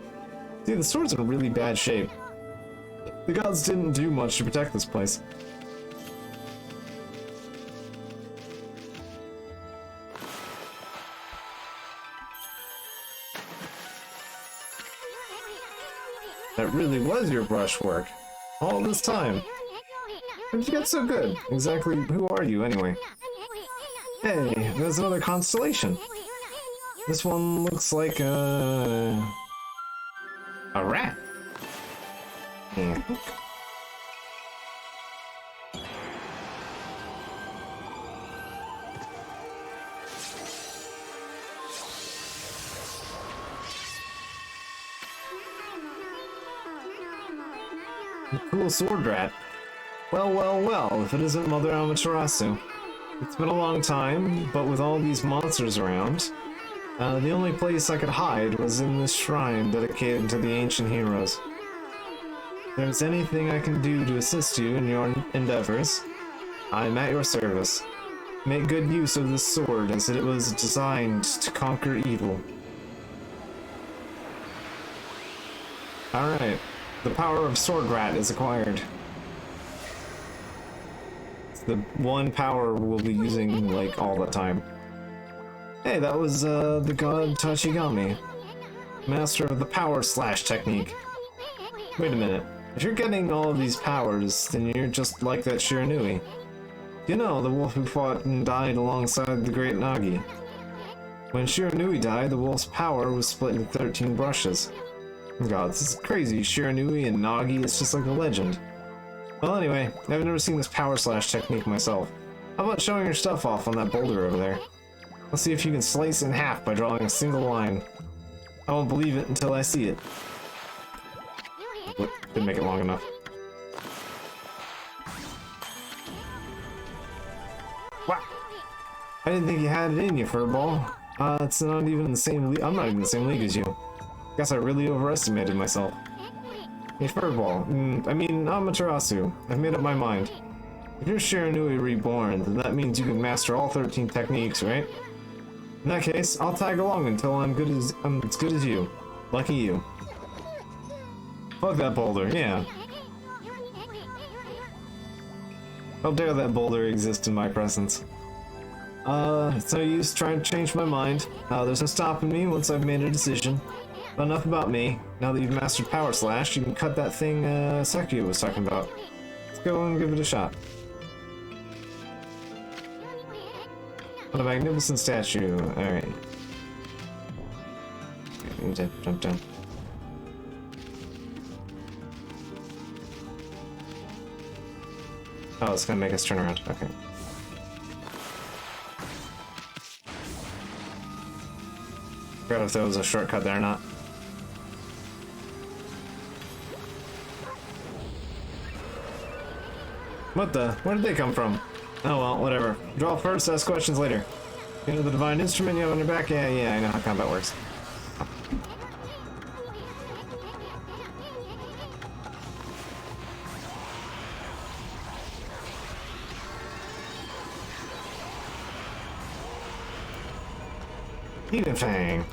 See, the sword's in really bad shape. The gods didn't do much to protect this place. That really was your brushwork. All this time. How did you get so good? Exactly who are you, anyway? Hey, there's another constellation. This one looks like a rat. Yeah. Cool sword rat. Well, well, well, if it isn't Mother Amaterasu. It's been a long time, but with all these monsters around, the only place I could hide was in this shrine dedicated to the ancient heroes. If there's anything I can do to assist you in your endeavors, I'm at your service. Make good use of this sword, as it was designed to conquer evil. Alright, the power of Sword Rat is acquired. It's the one power we'll be using, like, all the time. Hey, that was, the god Tachigami, master of the Power Slash technique. Wait a minute. If you're getting all of these powers, then you're just like that Shiranui. You know, the wolf who fought and died alongside the great Nagi. When Shiranui died, the wolf's power was split into 13 brushes. God, this is crazy. Shiranui and Nagi, it's just like a legend. Well, anyway, I've never seen this Power Slash technique myself. How about showing your stuff off on that boulder over there? Let's see if you can slice it in half by drawing a single line. I won't believe it until I see it. Didn't make it long enough. Wow! I didn't think you had it in you, Furball. It's not even in the same league. I'm not even in the same league as you. Guess I really overestimated myself. Hey, Furball. I mean, Amaterasu. I've made up my mind. If you're Shiranui reborn, then that means you can master all 13 techniques, right? In that case, I'll tag along until I'm as good as you. Lucky you. Fuck that boulder, yeah. How dare that boulder exist in my presence? It's no use trying to change my mind. There's no stopping me once I've made a decision. But enough about me. Now that you've mastered Power Slash, you can cut that thing, Sakuya was talking about. Let's go and give it a shot. What a magnificent statue. Alright. I need to jump down. Oh, it's gonna make us turn around. Okay. Forgot if there was a shortcut there or not. What the? Where did they come from? Oh well, whatever. Draw first, ask questions later. You know the divine instrument you have on your back? Yeah, I know how combat works. Demon Fang.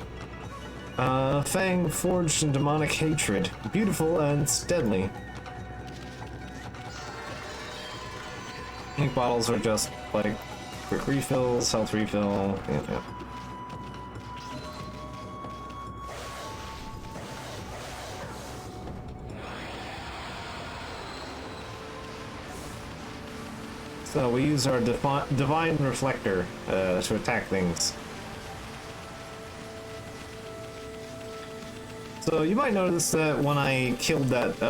Fang forged in demonic hatred. Beautiful and deadly. Ink bottles are just like quick refills, health refill, yeah. So we use our divine reflector to attack things. So you might notice that when I killed that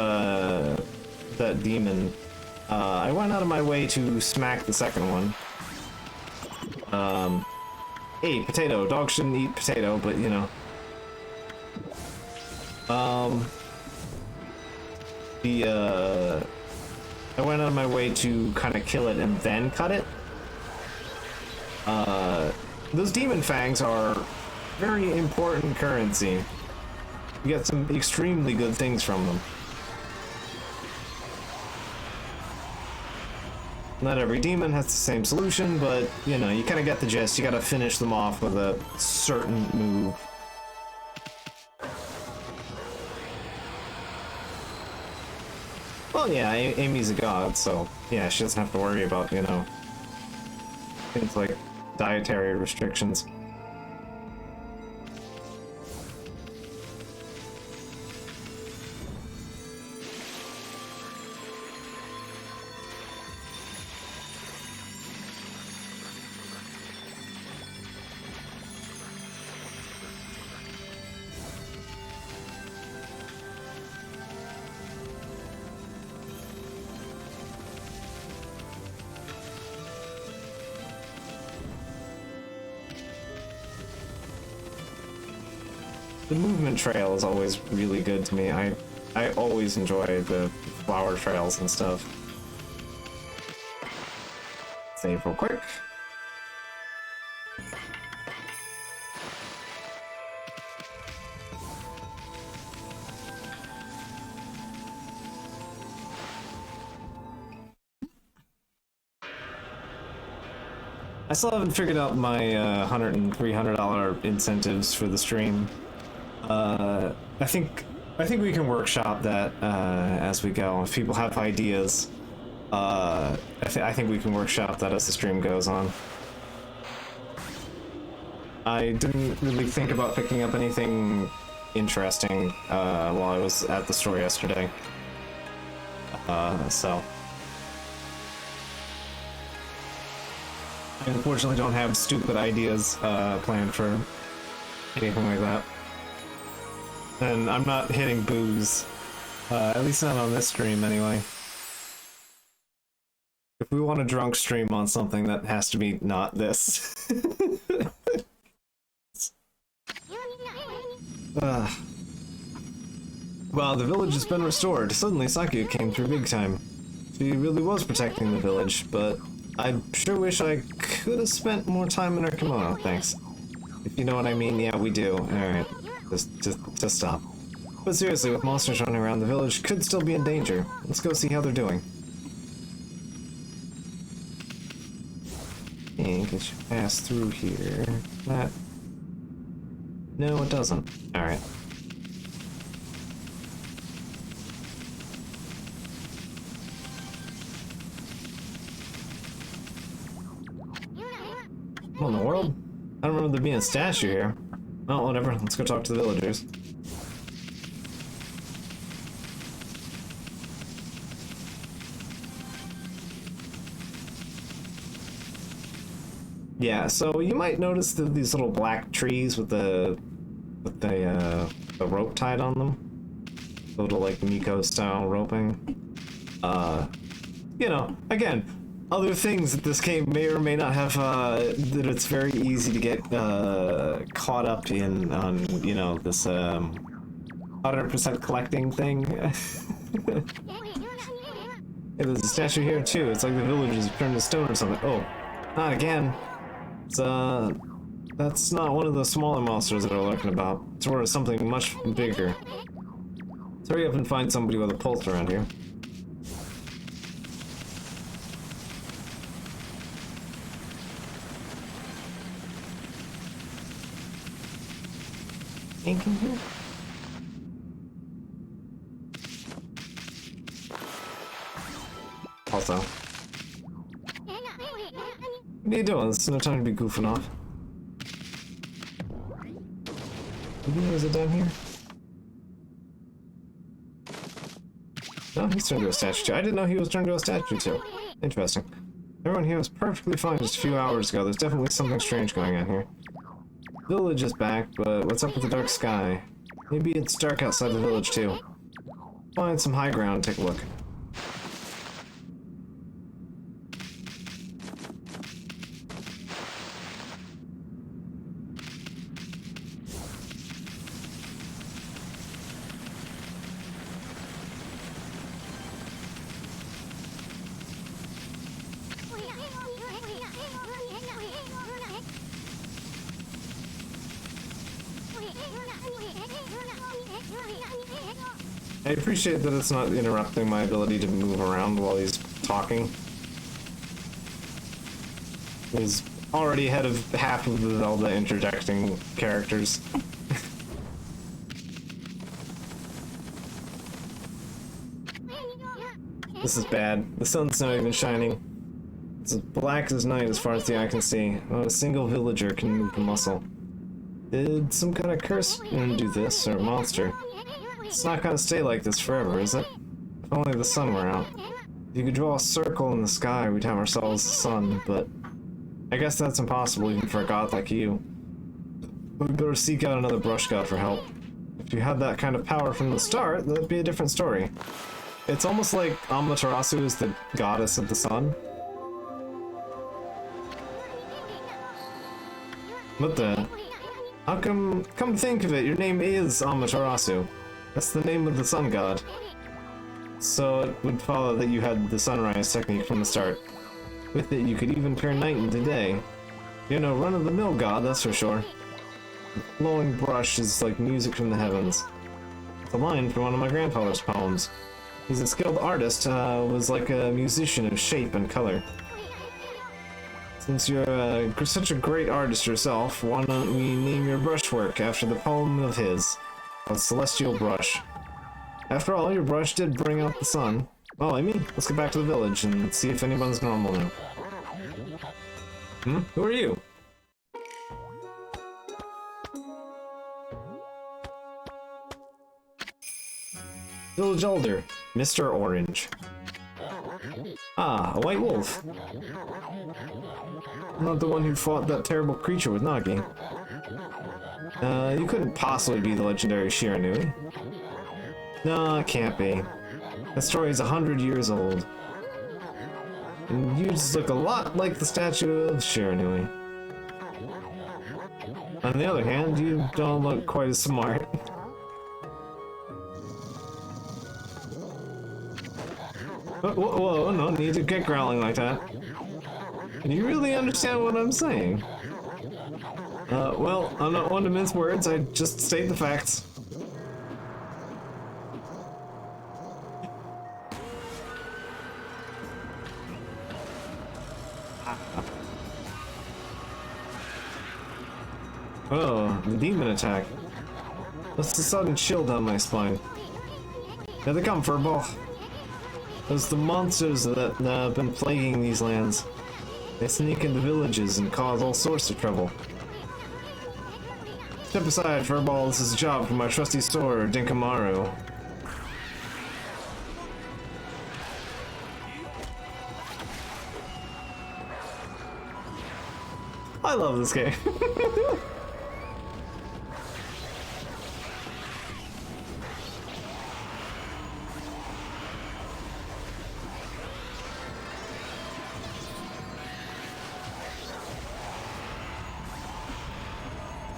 demon, I went out of my way to smack the second one. Hey, potato. Dogs shouldn't eat potato, but you know. I went out of my way to kind of kill it and then cut it. those demon fangs are very important currency. You get some extremely good things from them. Not every demon has the same solution, but, you know, you kind of get the gist. You gotta finish them off with a certain move. Well, yeah, Amy's a god, so, yeah, she doesn't have to worry about, you know, things like dietary restrictions. The movement trail is always really good to me. I always enjoy the flower trails and stuff. Save real quick. I still haven't figured out my $100 and $300 incentives for the stream. I think we can workshop that as we go. If people have ideas, I think we can workshop that as the stream goes on. I didn't really think about picking up anything interesting while I was at the store yesterday. So I unfortunately don't have stupid ideas planned for anything like that. And I'm not hitting booze. At least not on this stream, anyway. If we want a drunk stream on something, that has to be not this. Well, the village has been restored. Suddenly, Sakya came through big time. She really was protecting the village, but I sure wish I could have spent more time in her kimono, thanks. If you know what I mean, yeah, we do. Alright. Just stop. But seriously, with monsters running around, the village could still be in danger. Let's go see how they're doing. I think it should pass through here. That... No, it doesn't. Alright. What in the world? I don't remember there being a statue here. Oh, whatever. Let's go talk to the villagers. Yeah, so you might notice these little black trees with the rope tied on them. Little like Miko style roping. You know, again, other things that this game may or may not have, that it's very easy to get caught up in on, you know, this 100% collecting thing. Yeah, there's a statue here too. It's like the village is turned to stone or something. Oh, not again. It's, that's not one of the smaller monsters that are lurking about. It's sort of something much bigger. Let's hurry up and find somebody with a pulse around here. Ink in here? Also, what are you doing? There's no time to be goofing off. Is it down here? No, he's turned to a statue too. I didn't know he was turned to a statue too. Interesting. Everyone here was perfectly fine just a few hours ago. There's definitely something strange going on here. Village is back, but what's up with the dark sky? Maybe it's dark outside the village too. Find some high ground and take a look. I appreciate that it's not interrupting my ability to move around while he's talking. He's already ahead of half of the Zelda interjecting characters. This is bad. The sun's not even shining. It's as black as night as far as the eye can see. Not a single villager can move a muscle. Did some kind of curse do this, or a monster? It's not gonna stay like this forever, is it? If only the sun were out. If you could draw a circle in the sky, we'd have ourselves the sun, but I guess that's impossible even for a god like you. We'd better seek out another brush god for help. If you had that kind of power from the start, that'd be a different story. It's almost like Amaterasu is the goddess of the sun. What the? How come to think of it, your name is Amaterasu. That's the name of the sun god. So it would follow that you had the sunrise technique from the start. With it, you could even turn night into day. You're no run-of-the-mill god, that's for sure. The flowing brush is like music from the heavens. It's a line from one of my grandfather's poems. He's a skilled artist, was like a musician of shape and color. Since you're such a great artist yourself, why don't we name your brushwork after the poem of his, called Celestial Brush. After all, your brush did bring out the sun. Well, I mean, let's get back to the village and see if anyone's normal now. Who are you? Village Elder, Mr. Orange. Ah, a white wolf. Not the one who fought that terrible creature with Nagi. You couldn't possibly be the legendary Shiranui. No, it can't be. That story is 100 years old. And you just look a lot like the statue of Shiranui. On the other hand, you don't look quite as smart. Whoa, no need to get growling like that. Can you really understand what I'm saying? Well, I'm not one to mince words, I just state the facts. Oh, the demon attack. What's the sudden chill down my spine? Here they come, Furball. Those the monsters that have been plaguing these lands. They sneak into villages and cause all sorts of trouble. Step aside, Furball. This is a job for my trusty sword, Dinkamaru. I love this game.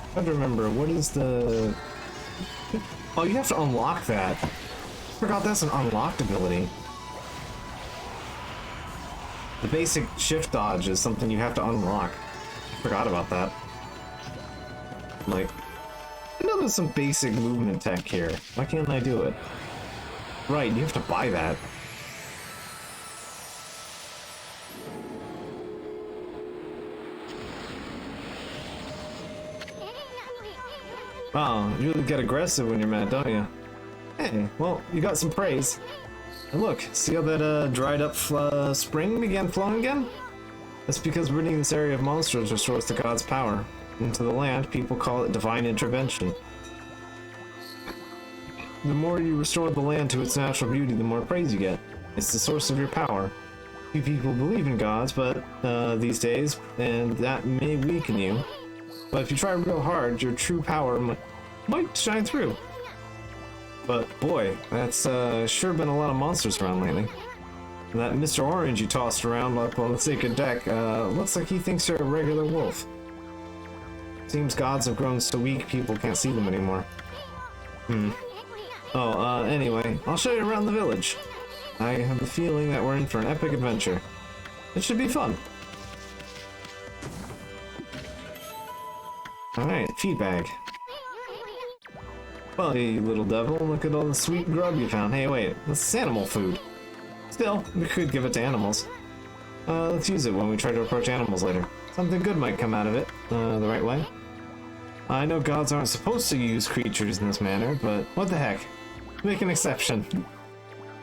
I have to remember, what is the... Oh, you have to unlock that. I forgot that's an unlocked ability. The basic shift dodge is something you have to unlock. I forgot about that. Like, I know there's some basic movement tech here. Why can't I do it? Right, you have to buy that. Oh, you really get aggressive when you're mad, don't you? Hey, well, you got some praise. And look, see how that dried up spring began flowing again? That's because ridding this area of monsters restores the god's power. And to the land, people call it divine intervention. The more you restore the land to its natural beauty, the more praise you get. It's the source of your power. Few people believe in gods, but these days, and that may weaken you. But if you try real hard, your true power might shine through. But boy, that's sure been a lot of monsters around lately. And that Mr. Orange you tossed around up on the sacred deck, looks like he thinks you're a regular wolf. Seems gods have grown so weak people can't see them anymore. Oh, anyway, I'll show you around the village. I have a feeling that we're in for an epic adventure. It should be fun. Alright, feed bag. Well, you little devil, look at all the sweet grub you found. Hey, wait, this is animal food. Still, we could give it to animals. Let's use it when we try to approach animals later. Something good might come out of it, the right way. I know gods aren't supposed to use creatures in this manner, but what the heck? Make an exception.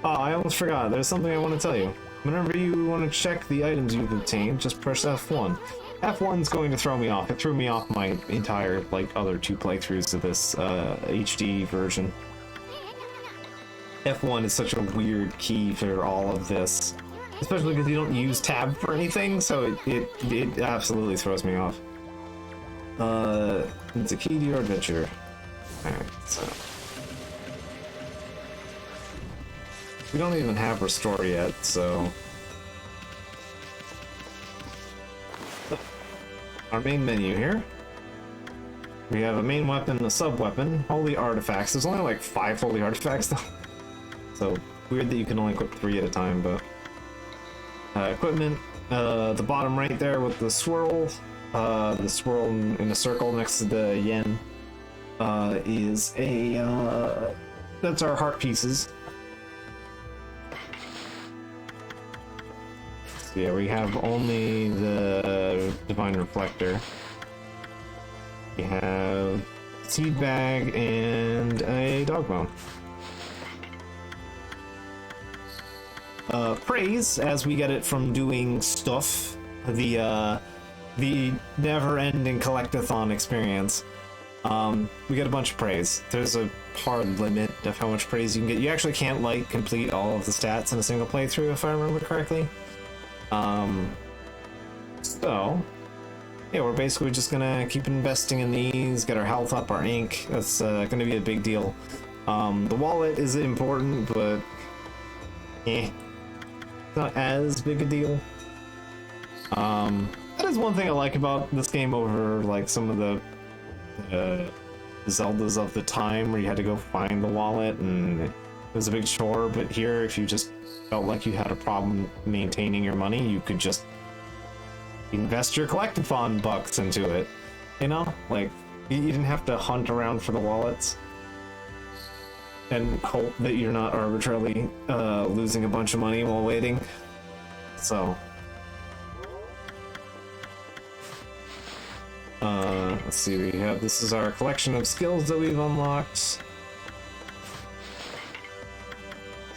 Oh, I almost forgot. There's something I want to tell you. Whenever you want to check the items you've obtained, just press F1. F1's going to throw me off. It threw me off my entire, like, other 2 playthroughs of this HD version. F1 is such a weird key for all of this. Especially because you don't use tab for anything, so it absolutely throws me off. It's a key to your adventure. Alright, so... we don't even have Restore yet, so... Our main menu here. We have a main weapon, a sub-weapon, holy artifacts. There's only like 5 holy artifacts though. So, weird that you can only equip 3 at a time, but... equipment, the bottom right there with the swirl in a circle next to the yen, is a, that's our heart pieces. So yeah, we have only the Divine Reflector. We have Seed Bag and a Dog Bone. Praise, as we get it from doing stuff, the never-ending collectathon experience. We get a bunch of praise. There's a hard limit of how much praise you can get. You actually can't, like, complete all of the stats in a single playthrough, if I remember correctly. So, yeah, we're basically just gonna keep investing in these, get our health up, our ink. That's gonna be a big deal. The wallet is important, but it's not as big a deal. That is one thing I like about this game over, like, some of the Zeldas of the time, where you had to go find the wallet, and it was a big chore, but here, if you just felt like you had a problem maintaining your money, you could just invest your collectathon bucks into it, you know? Like, you didn't have to hunt around for the wallets and hope that you're not arbitrarily losing a bunch of money while waiting. So, let's see, this is our collection of skills that we've unlocked.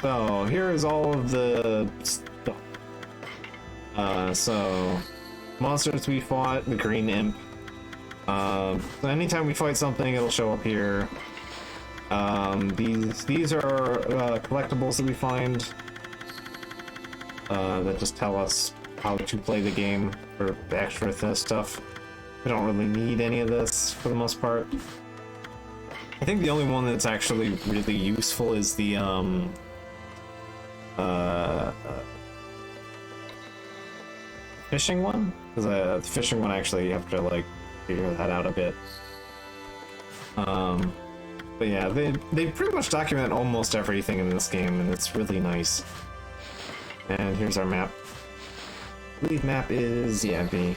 So, here is all of the stuff. So, monsters we fought, the green imp. So anytime we fight something, it'll show up here. These are collectibles that we find that just tell us how to play the game for the extra stuff. We don't really need any of this for the most part. I think the only one that's actually really useful is the fishing one, because the fishing one actually you have to, like, figure that out a bit. But yeah, they pretty much document almost everything in this game, and it's really nice. And here's our map. I believe map is, yeah, B.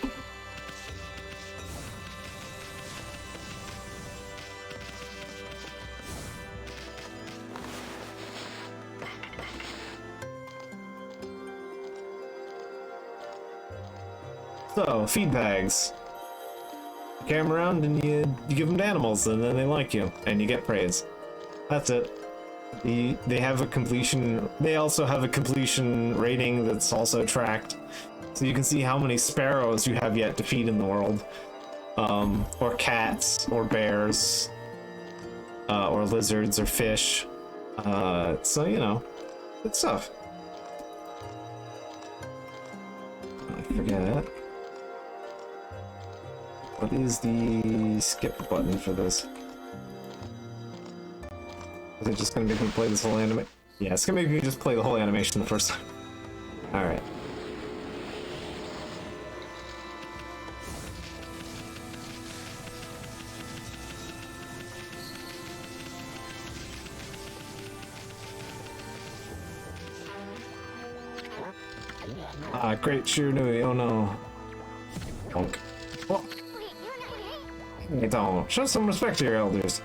So, feed bags. You carry them around and you give them to animals, and then they like you, and you get praise. That's it. They have a completion. They also have a completion rating that's also tracked, so you can see how many sparrows you have yet to feed in the world, or cats, or bears, or lizards, or fish. So you know, good stuff. I forget. What is the skip button for this? Is it just gonna make me play this whole anime? Yeah, it's gonna make me just play the whole animation the first time. Alright. Ah, great Shiranui, oh no. Bonk. Oh. Hey, don't. Show some respect to your elders.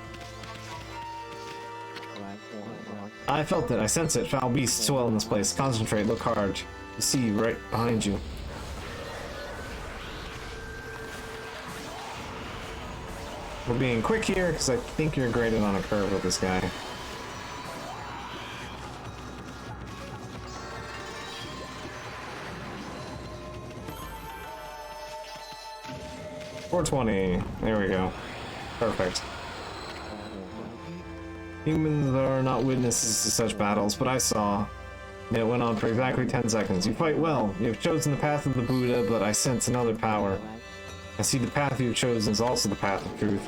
I felt it. I sense it. Foul beasts swell in this place. Concentrate. Look hard. You see right behind you. We're being quick here because I think you're graded on a curve with this guy. $420. There we go. Perfect. Humans are not witnesses to such battles, but I saw. It went on for exactly 10 seconds. You fight well. You have chosen the path of the Buddha, but I sense another power. I see the path you've chosen is also the path of truth.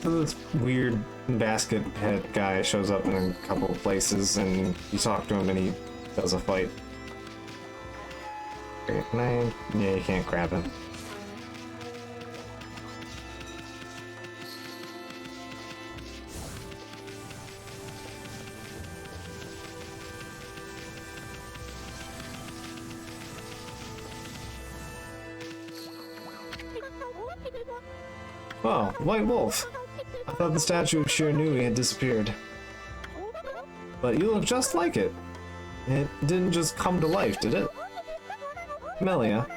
So this weird basket head guy shows up in a couple of places, and you talk to him and he does a fight. Okay, can I? Yeah, you can't grab him. Oh, White Wolf. I thought the statue of Shiranui had disappeared. But you look just like it. It didn't just come to life, did it? Melia.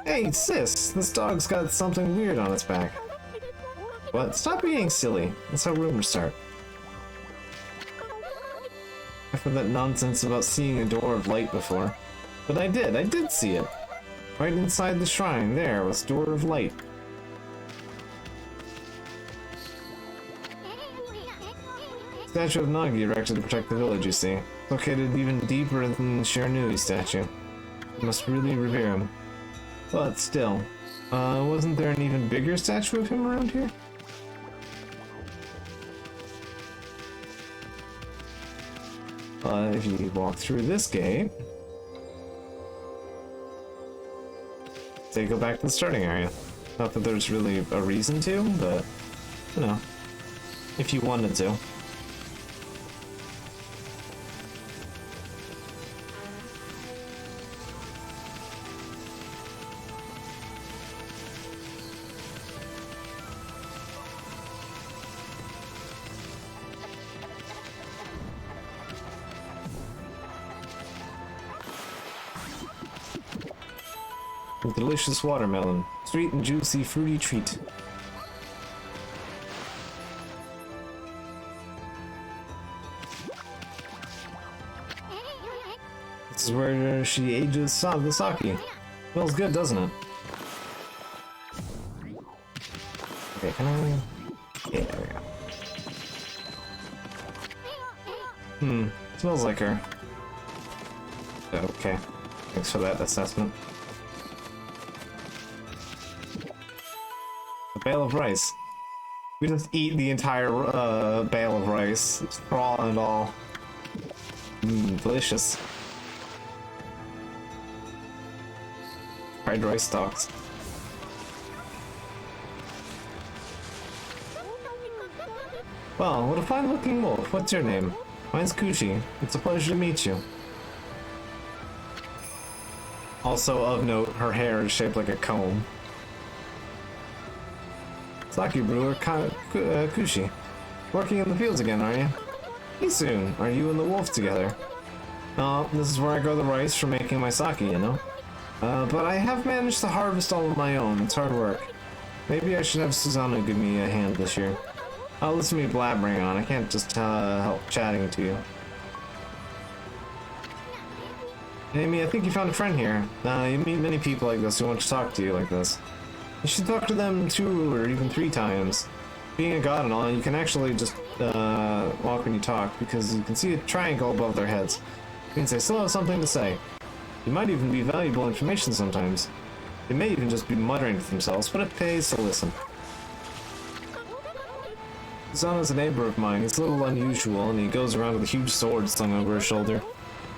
Hey, sis! This dog's got something weird on its back. What? Stop being silly. That's how rumors start. I've heard that nonsense about seeing a door of light before. But I did see it. Right inside the shrine, there was door of light. Statue of Nagi erected to protect the village, you see. Located even deeper than the Shiranui's statue. You must really revere him. But still, wasn't there an even bigger statue of him around here? If you walk through this gate, they go back to the starting area. Not that there's really a reason to, but, you know, if you wanted to. A delicious watermelon. Sweet and juicy, fruity treat. This is where she ages the sake. Smells good, doesn't it? Okay, can I... Yeah, there we go. Smells like her. Okay, thanks for that assessment. Bale of rice. We just eat the entire bale of rice, straw and all. Delicious. Fried rice stalks. Well, what a fine-looking wolf. What's your name? Mine's Kushi. It's a pleasure to meet you. Also of note, her hair is shaped like a comb. Sake brewer Kushi. Working in the fields again, are you? Hey, soon. Are you and the wolf together? Oh, this is where I grow the rice for making my sake, you know? But I have managed to harvest all on my own. It's hard work. Maybe I should have Susanoo give me a hand this year. Oh, listen to me blabbering on. I can't just help chatting to you. Amy, I think you found a friend here. You meet many people like this who want to talk to you like this. You should talk to them 2 or even 3 times. Being a god and all, you can actually just walk when you talk, because you can see a triangle above their heads. It means they still have something to say. It might even be valuable information sometimes. They may even just be muttering to themselves, but it pays to listen. Zana's a neighbor of mine. He's a little unusual, and he goes around with a huge sword slung over his shoulder.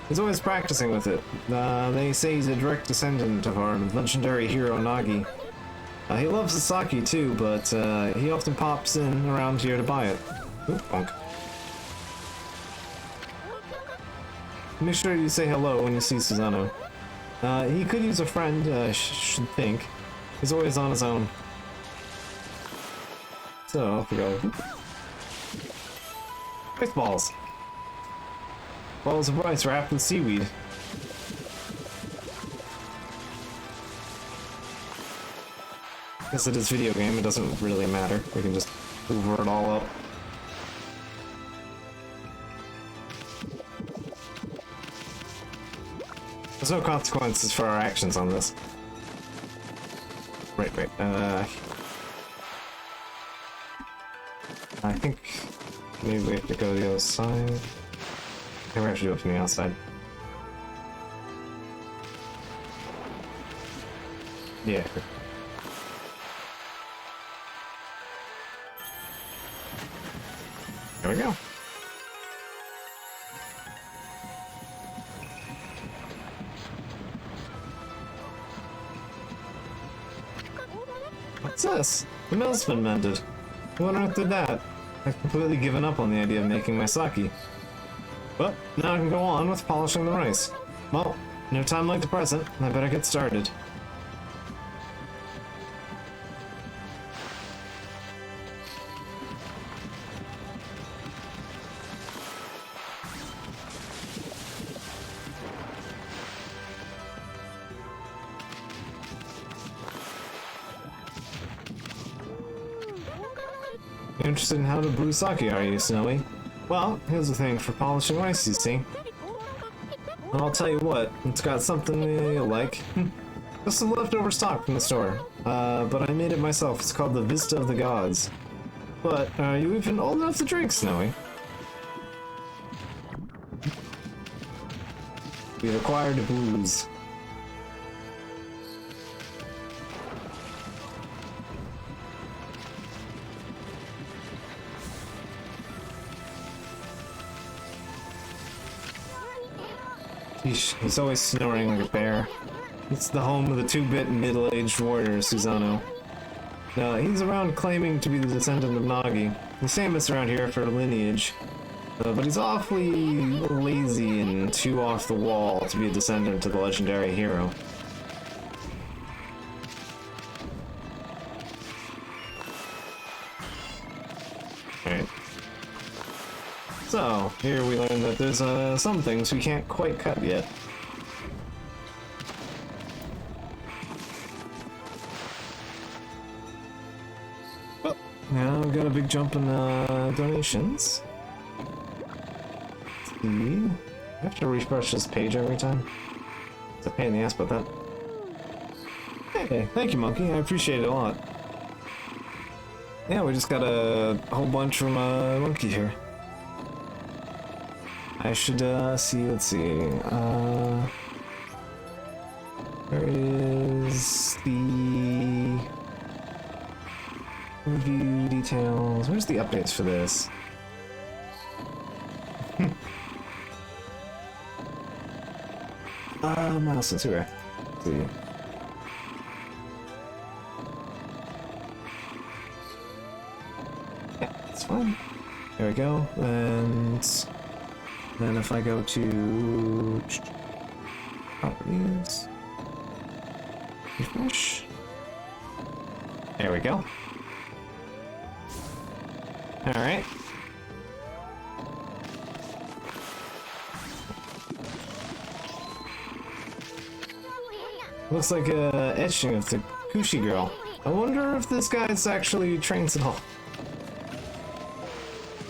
He's always practicing with it. They say he's a direct descendant of our legendary hero Nagi. He loves the sake too, but he often pops in around here to buy it. Oop, bonk. Make sure you say hello when you see Susanoo. He could use a friend, should think. He's always on his own. So, off we go. Rice balls. Balls of rice wrapped with seaweed. Guess it is video game, it doesn't really matter. We can just hoover it all up. There's no consequences for our actions on this. Right. I think maybe we have to go to the other side. I think we have to do it from the outside. Yeah. There we go. What's this? The mill's been mended. Who on earth did that? I've completely given up on the idea of making my sake. But now I can go on with polishing the rice. Well, no time like the present. I better get started. Interested in how to brew sake, are you, Snowy? Well, here's the thing for polishing rice, you see. And I'll tell you what, it's got something you'll like. Just some leftover stock from the store. But I made it myself. It's called the Vista of the Gods. But are you even old enough to drink, Snowy? We've acquired a booze. He's always snoring like a bear. It's the home of the 2-bit middle-aged warrior, Susano. Now, he's around claiming to be the descendant of Nagi. He's famous around here for lineage, but he's awfully lazy and too off the wall to be a descendant of the legendary hero. Alright. So, here we learn that there's some things we can't quite cut yet. Well, now we've got a big jump in donations. Let's see. I have to refresh this page every time. It's a pain in the ass, but that. Hey, thank you, Monkey. I appreciate it a lot. Yeah, we just got a whole bunch from Monkey here. I should see, let's see, where is the review details? Where's the updates for this? Milestones, here. Let's see. Yeah, that's fine. There we go, and then if I go to properties, refresh. There we go. All right. Looks like a etching of the Kushi girl. I wonder if this guy's actually trains at all.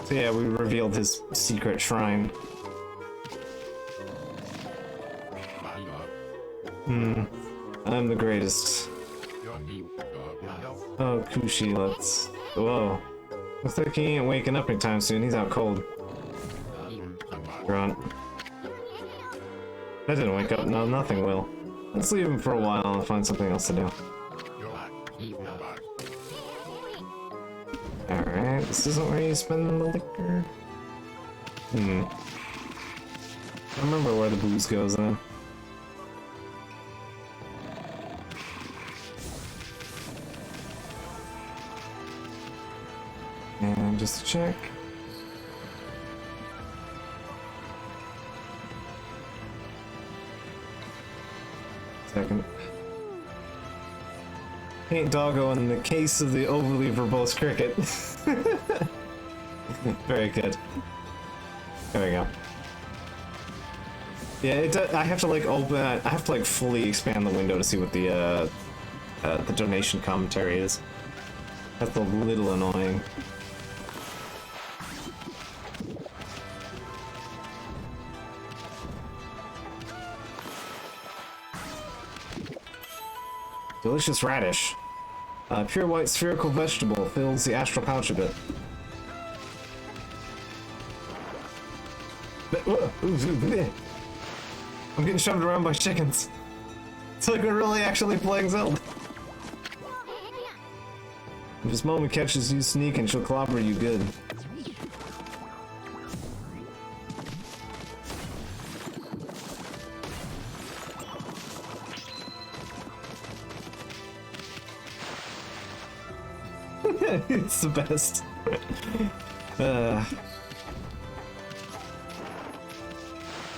So yeah, we revealed his secret shrine. I'm the greatest. Oh, Kushi, let's... Whoa. Looks like he ain't waking up anytime soon. He's out cold. Grunt. That didn't wake up. No, nothing will. Let's leave him for a while and find something else to do. Alright, this isn't where you spend the liquor. I don't remember where the booze goes then. And just to check. Second. Paint doggo in the case of the overly verbose cricket. Very good. There we go. Yeah, I have to like open. I have to like fully expand the window to see what the donation commentary is. That's a little annoying. Delicious radish. Pure white spherical vegetable fills the astral pouch a bit. I'm getting shoved around by chickens. It's like we're really actually playing Zelda. If this moment catches you sneaking, she'll clobber you good. It's the best.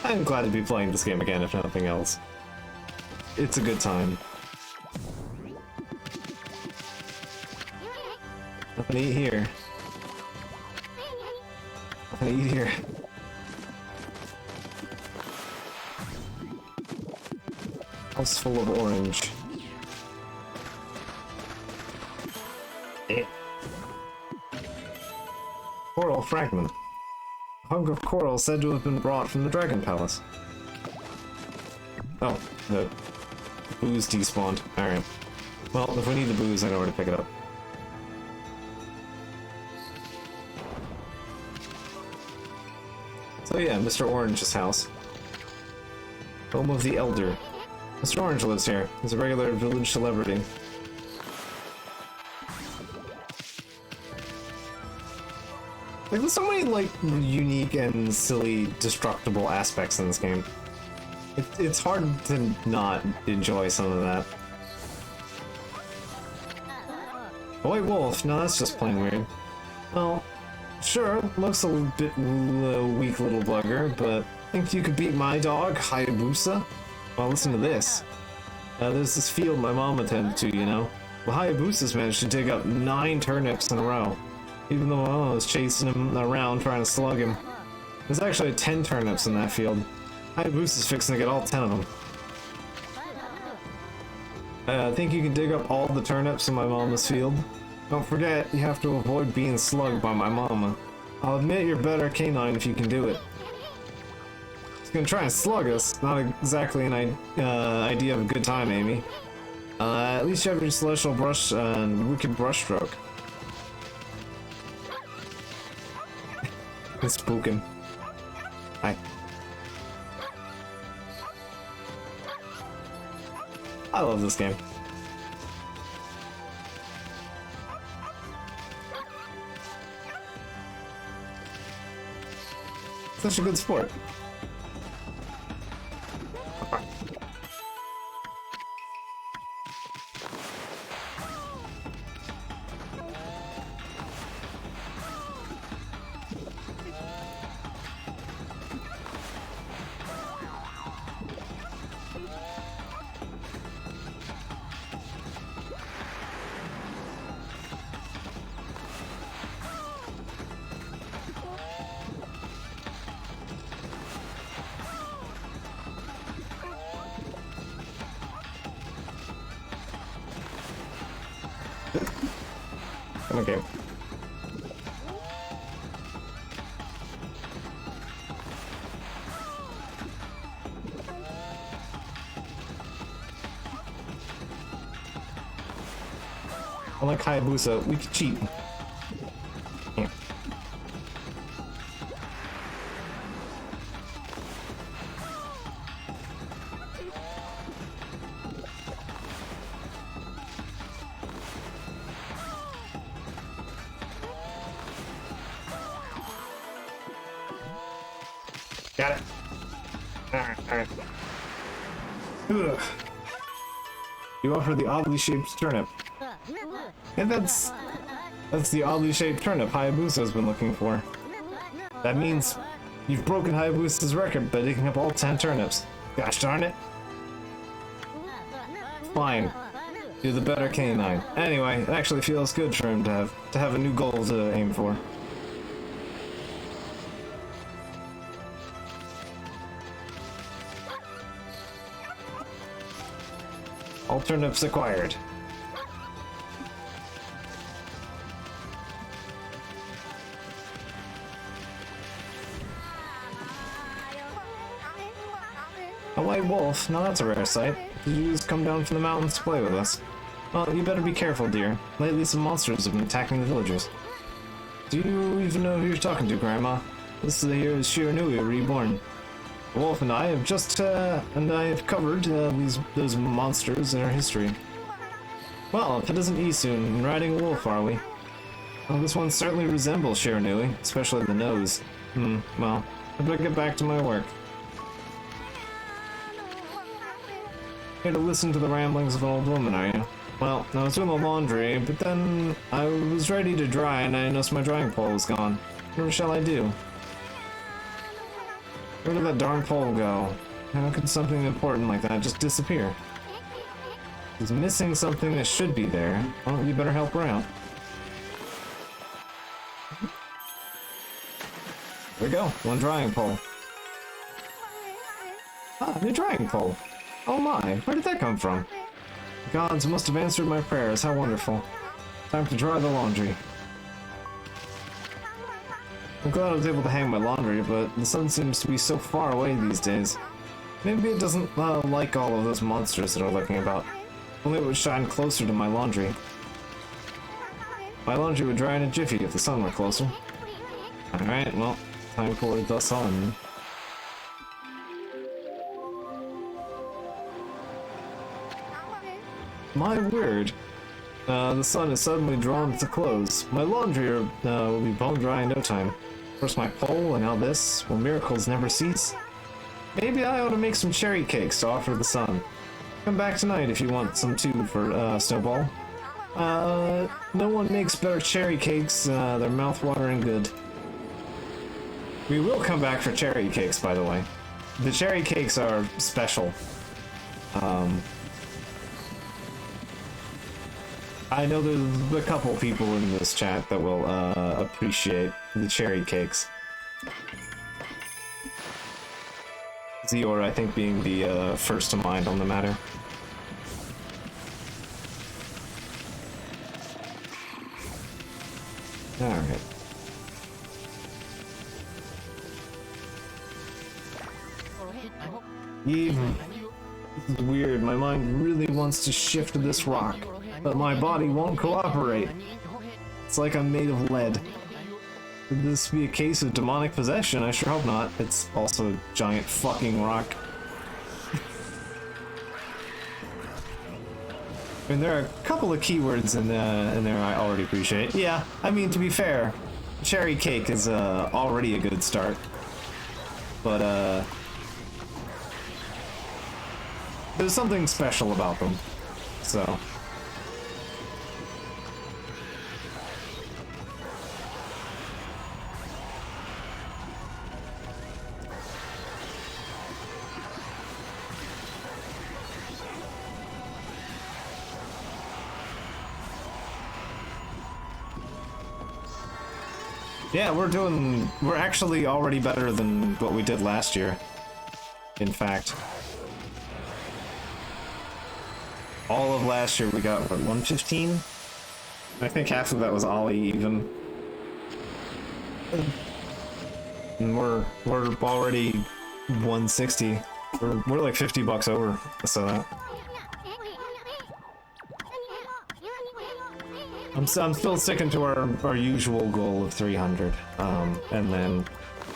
I'm glad to be playing this game again, if nothing else. It's a good time. Nothing to eat here. Nothing to eat here. House full of orange. Coral fragment. A hunk of coral said to have been brought from the Dragon Palace. Oh, the booze despawned. Alright. Well, if we need the booze, I know where to pick it up. So yeah, Mr. Orange's house. Home of the Elder. Mr. Orange lives here. He's a regular village celebrity. Like, there's so many, like, unique and silly, destructible aspects in this game. It's hard to not enjoy some of that. A white wolf? No, that's just plain weird. Well, sure, looks a bit weak little bugger, but think you could beat my dog, Hayabusa? Well, listen to this. There's this field my mom attended to, you know? Well, Hayabusa's managed to dig up 9 turnips in a row. Even though my mom was chasing him around trying to slug him. There's actually 10 turnips in that field. Hayabusa's fixing to get all 10 of them. I think you can dig up all the turnips in my mama's field. Don't forget, you have to avoid being slugged by my mama. I'll admit you're better canine if you can do it. He's gonna try and slug us. Not exactly an idea of a good time, Amy. At least you have your celestial brush and wicked brush stroke. It's spooking. Hi. I love this game. Such a good sport. Okay. Unlike Hayabusa, we can cheat. Yeah. Got it. Alright. Ugh. You offer the oddly shaped turnip. And that's the oddly shaped turnip Hayabusa's been looking for. That means you've broken Hayabusa's record by digging up all 10 turnips. Gosh darn it. Fine. You're the better canine. Anyway, it actually feels good for him to have a new goal to aim for. Alternatives acquired. A white wolf? Now that's a rare sight. Did you just come down from the mountains to play with us? Well, you better be careful, dear. Lately some monsters have been attacking the villagers. Do you even know who you're talking to, Grandma? This is here is Shiranui reborn. The wolf and I have just, covered those monsters in our history. Well, if it isn't Isun and riding a wolf, are we? Well, this one certainly resembles Shiranui, especially the nose. Well, I better get back to my work. Here to listen to the ramblings of an old woman, are you? Well, I was doing the laundry, but then I was ready to dry and I noticed my drying pole was gone. What shall I do? Where did that darn pole go? How could something important like that just disappear? He's missing something that should be there. Well, you better help her out. There we go, one drying pole. Ah, new drying pole. Oh my, where did that come from? The gods must have answered my prayers, how wonderful. Time to dry the laundry. I'm glad I was able to hang my laundry, but the sun seems to be so far away these days. Maybe it doesn't like all of those monsters that are lurking about. Only it would shine closer to my laundry. My laundry would dry in a jiffy if the sun were closer. Alright, well, time for the sun. My word. The sun is suddenly drawn to close. My laundry will be bone dry in no time. First my pole, and now this. Will miracles never cease? Maybe I ought to make some cherry cakes to offer the sun. Come back tonight if you want some too for Snowball. No one makes better cherry cakes. They're mouth-watering good. We will come back for cherry cakes, by the way. The cherry cakes are special. I know there's a couple people in this chat that will appreciate the cherry cakes. Zior, I think, being the first to mind on the matter. Alright. Even. This is weird. My mind really wants to shift to this rock, but my body won't cooperate. It's like I'm made of lead. Could this be a case of demonic possession? I sure hope not. It's also a giant fucking rock. I mean, there are a couple of keywords in there I already appreciate. Yeah, I mean, to be fair, cherry cake is already a good start. But, there's something special about them, so. Yeah, we're actually already better than what we did last year, in fact. All of last year we got, what, 115? I think half of that was Ollie even. And we're already 160. We're like 50 bucks over, so I'm still sticking to our usual goal of 300. And then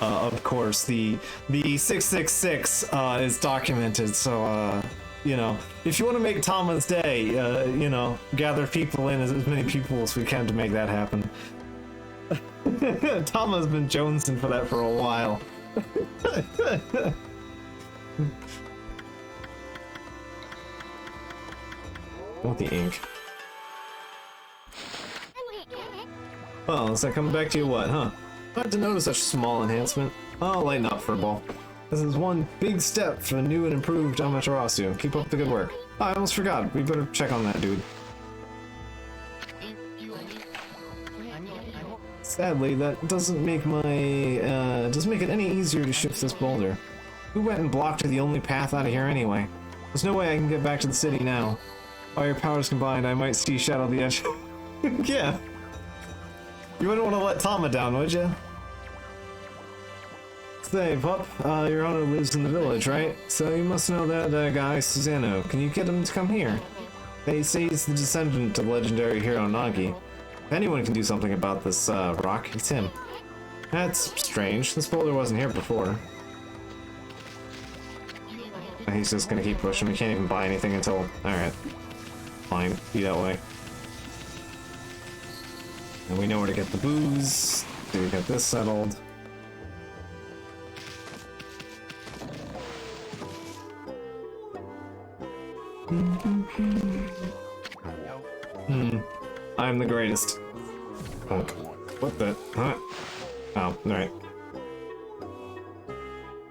of course the 666 is documented, so you know, if you want to make Tama's day, you know, gather people in, as many people as we can to make that happen. Tama's been jonesing for that for a while. What the ink? Oh, is that coming back to you what, huh? Hard to notice such a small enhancement. Oh, lighten up for a ball. This is one big step for the new and improved Amaterasu. Keep up the good work. Oh, I almost forgot. We better check on that dude. Sadly, that doesn't make it any easier to shift this boulder. Who went and blocked the only path out of here anyway? There's no way I can get back to the city now. All your powers combined, I might see Shadow the Edge. Yeah. You wouldn't want to let Tama down, would you? Say, pup, your owner lives in the village, right? So you must know that guy, Susano. Can you get him to come here? They say he's the descendant of legendary hero Nagi. If anyone can do something about this rock, it's him. That's strange. This boulder wasn't here before. He's just gonna keep pushing. We can't even buy anything until... Alright. Fine. Be that way. And we know where to get the booze. So we get this settled. I'm the greatest. Oh, what the? Huh? Oh, alright.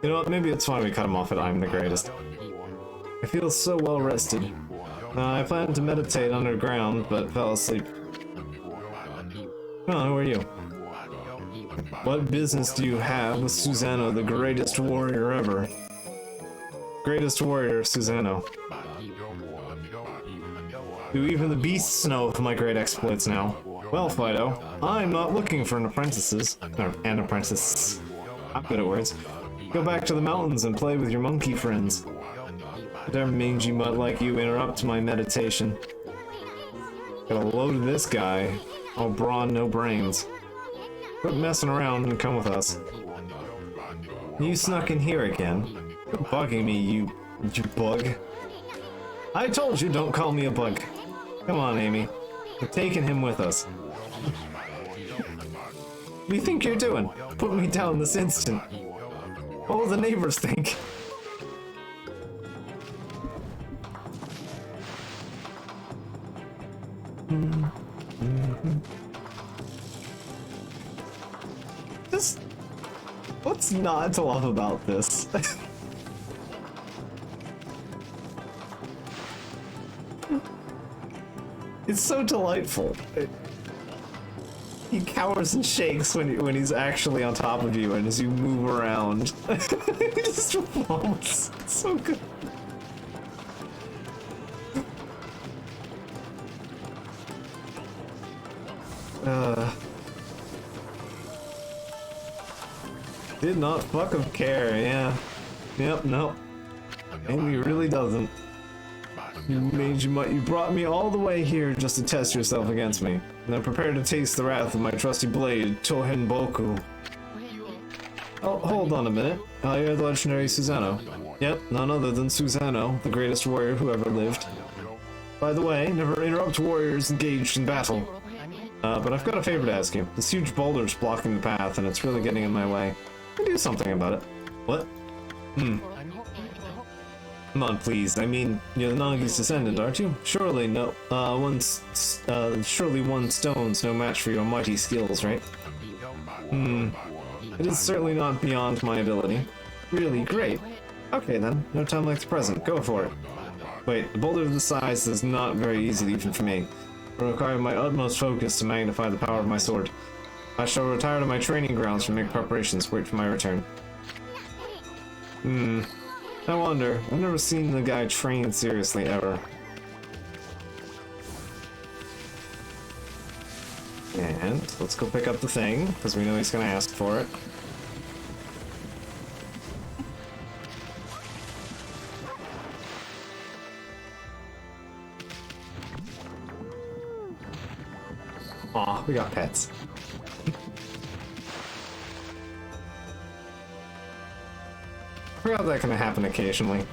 You know what? Maybe it's fine we cut him off at I'm the greatest. I feel so well rested. I planned to meditate underground, but fell asleep. Oh, who are you? What business do you have with Susano, the greatest warrior ever? Greatest warrior, Susano. Do even the beasts know of my great exploits now? Well, Fido, I'm not looking for apprentices. Or an apprentice. I'm good at words. Go back to the mountains and play with your monkey friends. How dare mangy mutt like you interrupt my meditation. Got a load of this guy. All brawn, no brains. Quit messing around and come with us. You snuck in here again. Quit bugging me, you bug. I told you don't call me a bug. Come on, Amy. We're taking him with us. What do you think you're doing? Put me down this instant. What will the neighbors think? Just... what's not to love about this? It's so delightful. He cowers and shakes when he's actually on top of you and as you move around. He just falls. It's so good. Did not fucking care, yeah. Yep, nope. Amy really doesn't. You brought me all the way here just to test yourself against me. And I'm prepared to taste the wrath of my trusty blade, Tohen Boku. Oh, hold on a minute. You're the legendary Susano. Yep, none other than Susano, the greatest warrior who ever lived. By the way, never interrupt warriors engaged in battle. But I've got a favor to ask you. This huge boulder's blocking the path, and it's really getting in my way. Can you do something about it? What? Come on, please. I mean, you're the Nagi's descendant, aren't you? Surely no. Surely one stone's no match for your mighty skills, right? It is certainly not beyond my ability. Really great. Okay then, no time like the present. Go for it. Wait, a boulder of this size is not very easy even for me. It will require my utmost focus to magnify the power of my sword. I shall retire to my training grounds to make preparations. Wait for my return. I wonder. I've never seen the guy train seriously ever. And let's go pick up the thing, because we know he's gonna ask for it. Aw, we got pets. I forgot that can happen occasionally.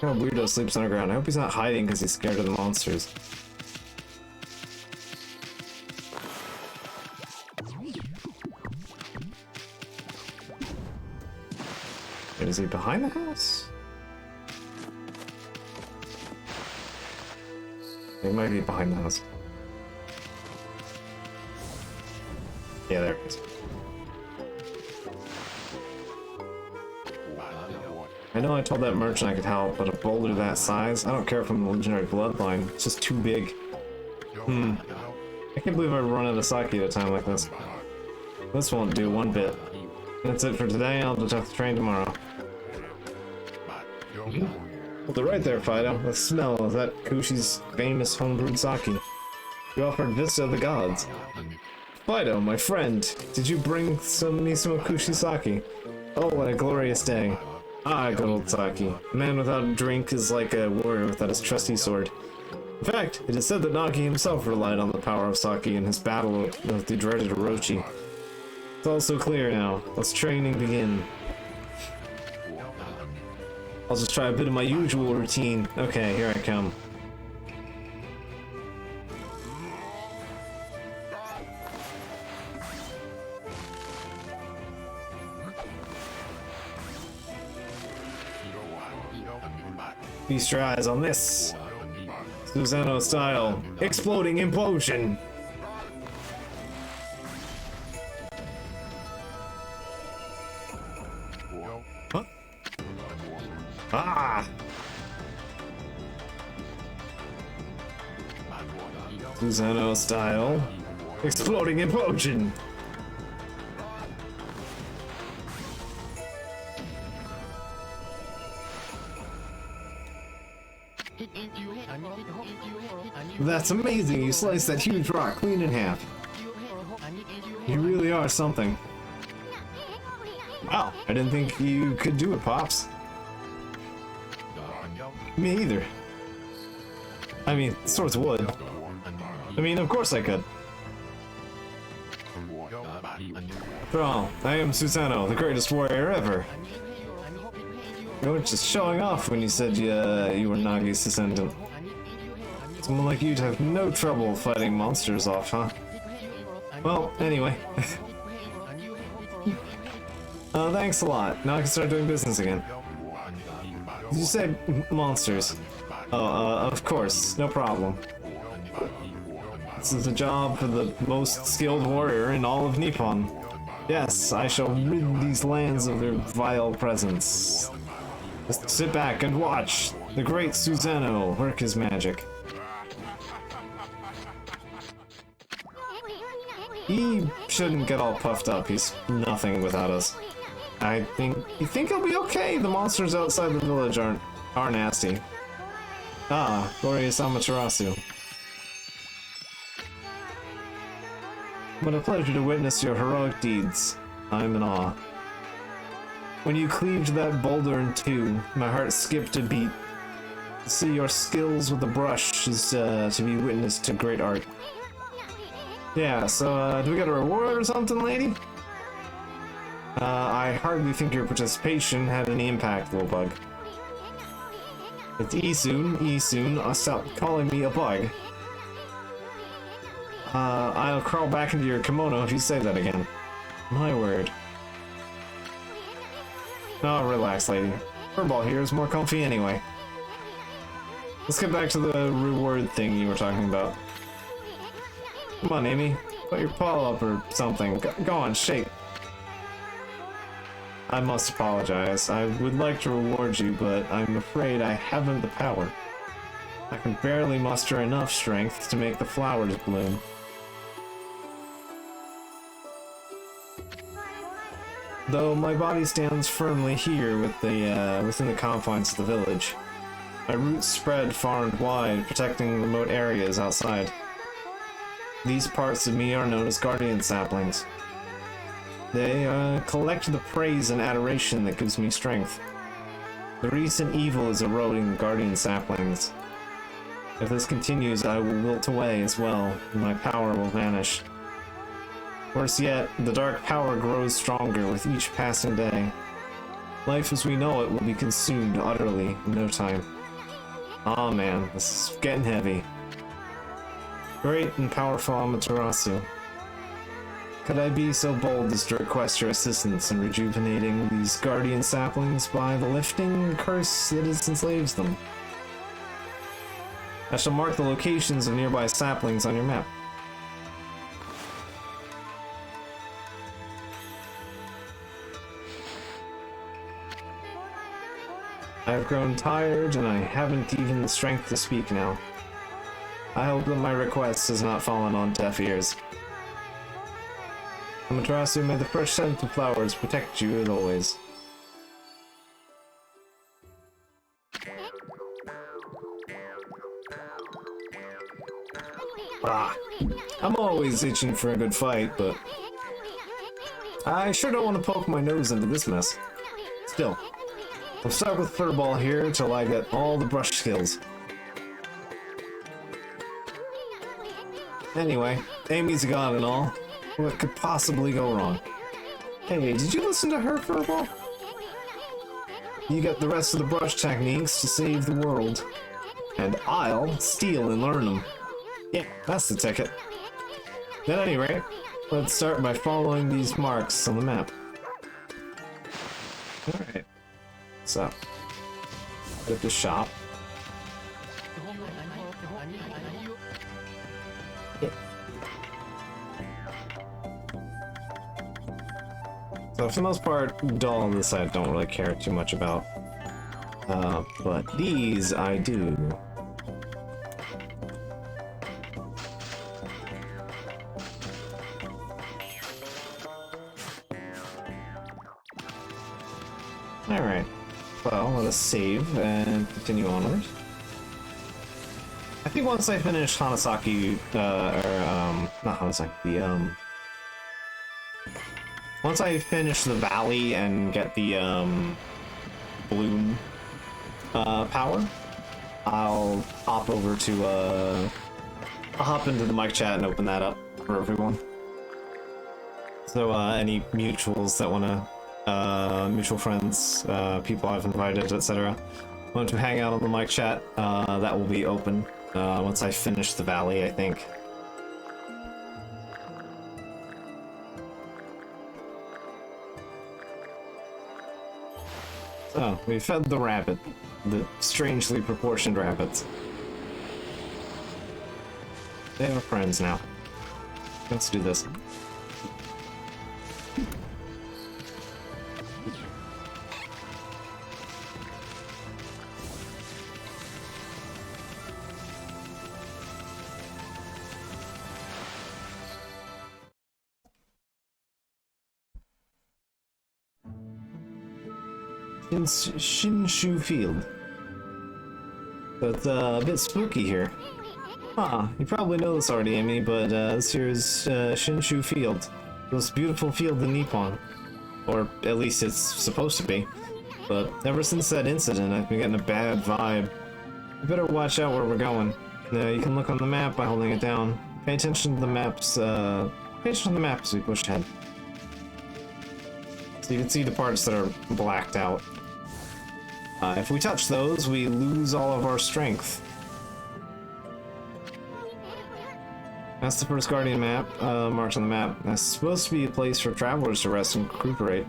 Oh, weirdo sleeps underground. I hope he's not hiding because he's scared of the monsters. Is he behind the house? He might be behind the house. Yeah, there he is. I know I told that merchant I could help, but a boulder that size? I don't care if I'm the legendary bloodline. It's just too big. I can't believe I run out of sake at a time like this. This won't do one bit. That's it for today. I'll just have to train tomorrow. Well, they're right there, Fido. The smell of that Kushi's famous homebrewed sake. You offered Vista of the Gods. Fido, my friend, did you bring me some of Kushi's sake? Oh, what a glorious day. Ah, good old sake. A man without a drink is like a warrior without his trusty sword. In fact, it is said that Nagi himself relied on the power of sake in his battle with the dreaded Orochi. It's all so clear now. Let's training begin. I'll just try a bit of my usual routine. Okay, here I come. Feast your eyes on this. Susano style. Exploding implosion. Huh? Ah! Susano style. Exploding implosion. That's amazing! You sliced that huge rock clean in half. You really are something. Wow, I didn't think you could do it, Pops. Me either. I mean, swords would. I mean, of course I could. After all, I am Susano, the greatest warrior ever. You were just showing off when you said you were Nagi's descendant. Someone like you'd have no trouble fighting monsters off, huh? Well, anyway. Thanks a lot. Now I can start doing business again. Did you say monsters? Oh, of course. No problem. This is the job for the most skilled warrior in all of Nippon. Yes, I shall rid these lands of their vile presence. Just sit back and watch the great Susano work his magic. He shouldn't get all puffed up. He's nothing without us. You think he'll be okay? The monsters outside the village are nasty. Ah, glorious Amaterasu. What a pleasure to witness your heroic deeds. I'm in awe. When you cleaved that boulder in two, my heart skipped a beat. To see your skills with the brush is to be witness to great art. Yeah, so do we get a reward or something, lady? I hardly think your participation had any impact, little bug. It's Isoon, stop calling me a bug. I'll crawl back into your kimono if you say that again. My word. Oh, relax, lady. Furball here is more comfy anyway. Let's get back to the reward thing you were talking about. Come on, Amy. Put your paw up or something. Go on, shake. I must apologize. I would like to reward you, but I'm afraid I haven't the power. I can barely muster enough strength to make the flowers bloom. Though my body stands firmly here with within the confines of the village. My roots spread far and wide, protecting remote areas outside. These parts of me are known as guardian saplings. They collect the praise and adoration that gives me strength. The recent evil is eroding the guardian saplings. If this continues, I will wilt away as well, and my power will vanish. Worse yet, the dark power grows stronger with each passing day. Life as we know it will be consumed utterly in no time. Aw man, this is getting heavy. Great and powerful Amaterasu. Could I be so bold as to request your assistance in rejuvenating these guardian saplings by the lifting curse that enslaves them? I shall mark the locations of nearby saplings on your map. I've grown tired, and I haven't even the strength to speak now. I hope that my request has not fallen on deaf ears. Amaterasu, may the fresh scent of flowers protect you as always. Ah, I'm always itching for a good fight, but I sure don't want to poke my nose into this mess. Still, I'll start with Furball here till I get all the brush skills. Anyway, Amy's gone and all. What could possibly go wrong? Hey, did you listen to her, Furball? You get the rest of the brush techniques to save the world. And I'll steal and learn them. Yeah, that's the ticket. At any rate, let's start by following these marks on the map. Alright. So, at the shop. Yeah. So for the most part, doll on this side I don't really care too much about. But these I do. Alright, well, let us save and continue onward. I think once I finish Hanasaki, not Hanasaki, once I finish the valley and get the, balloon, power, I'll hop over to, I'll hop into the mic chat and open that up for everyone. So, any mutuals that wanna mutual friends, people I've invited, etc. Want to hang out on the mic chat, that will be open once I finish the valley, I think. So, we fed the rabbit, the strangely proportioned rabbits. They are friends now. Let's do this. Shinshu Field. So it's a bit spooky here. Huh, you probably know this already, Amy, but this here is Shinshu Field. The most beautiful field in Nippon. Or at least it's supposed to be. But ever since that incident, I've been getting a bad vibe. You better watch out where we're going. You can look on the map by holding it down. Pay attention to the maps, pay attention to the map as we push ahead. So you can see the parts that are blacked out. If we touch those, we lose all of our strength. That's the first Guardian map, marked on the map. That's supposed to be a place for travelers to rest and recuperate,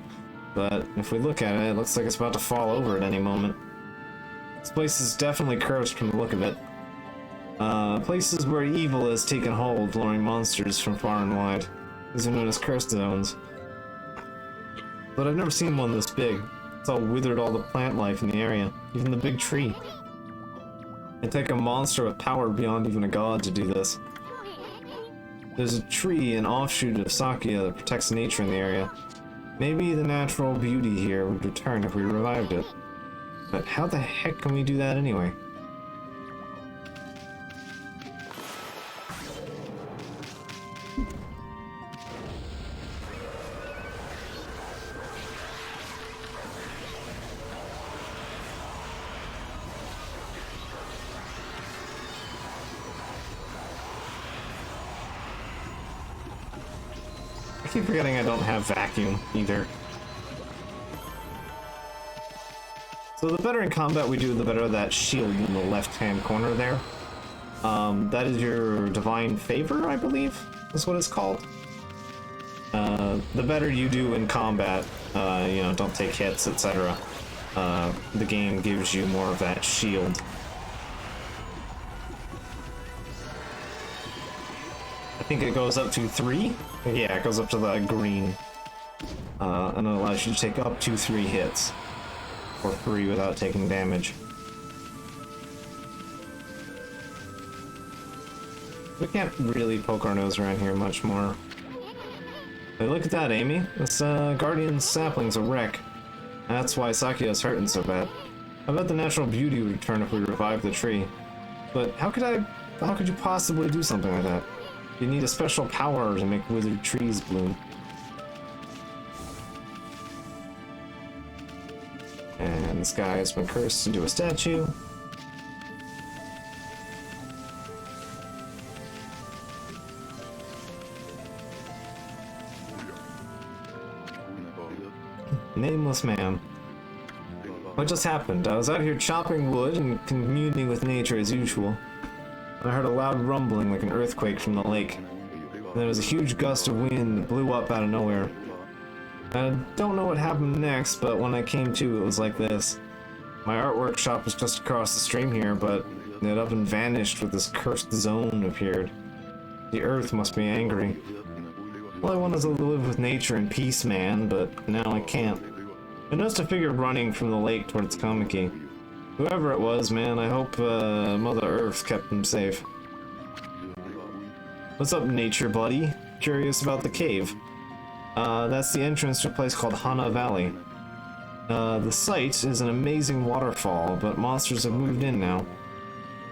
but if we look at it, it looks like it's about to fall over at any moment. This place is definitely cursed from the look of it. Places where evil has taken hold, luring monsters from far and wide. These are known as cursed zones. But I've never seen one this big. It's all withered all the plant life in the area, even the big tree. It'd take a monster with power beyond even a god to do this. There's a tree, an offshoot of Sakia, that protects nature in the area. Maybe the natural beauty here would return if we revived it. But how the heck can we do that anyway? I keep forgetting I don't have vacuum either. So the better in combat we do, the better that shield in the left-hand corner there. That is your divine favor, I believe, is what it's called. The better you do in combat, you know, don't take hits, etc. The game gives you more of that shield. I think it goes up to 3? Yeah, it goes up to the green. And it allows you to take up to 3 hits. for free without taking damage. We can't really poke our nose around here much more. Hey, look at that, Amy. This guardian sapling's a wreck. That's why Sakia's hurting so bad. I bet the natural beauty would return if we revived the tree. But how could you possibly do something like that? You need a special power to make withered trees bloom. And this guy has been cursed into a statue. Nameless man. What just happened? I was out here chopping wood and communing with nature as usual. I heard a loud rumbling like an earthquake from the lake. And there was a huge gust of wind that blew up out of nowhere. I don't know what happened next, but when I came to, it was like this. My art workshop was just across the stream here, but it up and vanished with this cursed zone appeared. The earth must be angry. Well, I wanted to live with nature in peace, man, but now I can't. I noticed a figure running from the lake towards Kamiki. Whoever it was, man, I hope Mother Earth kept him safe. What's up, nature buddy? Curious about the cave? That's the entrance to a place called Hana Valley. The site is an amazing waterfall, but monsters have moved in now.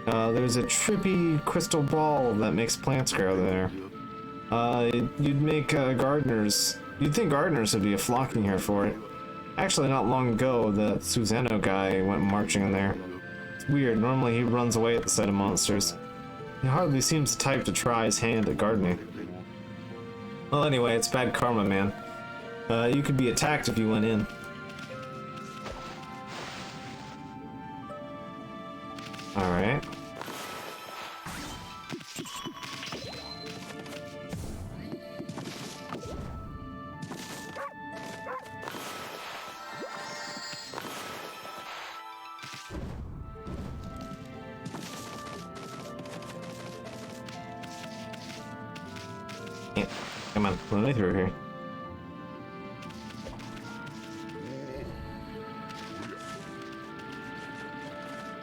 There's a trippy crystal ball that makes plants grow there. You'd think gardeners would be flocking here for it. Actually, not long ago, the Susano guy went marching in there. It's weird, normally he runs away at the sight of monsters. He hardly seems the type to try his hand at gardening. Well, anyway, it's bad karma, man. You could be attacked if you went in. Alright. Yeah, come on, let me through here.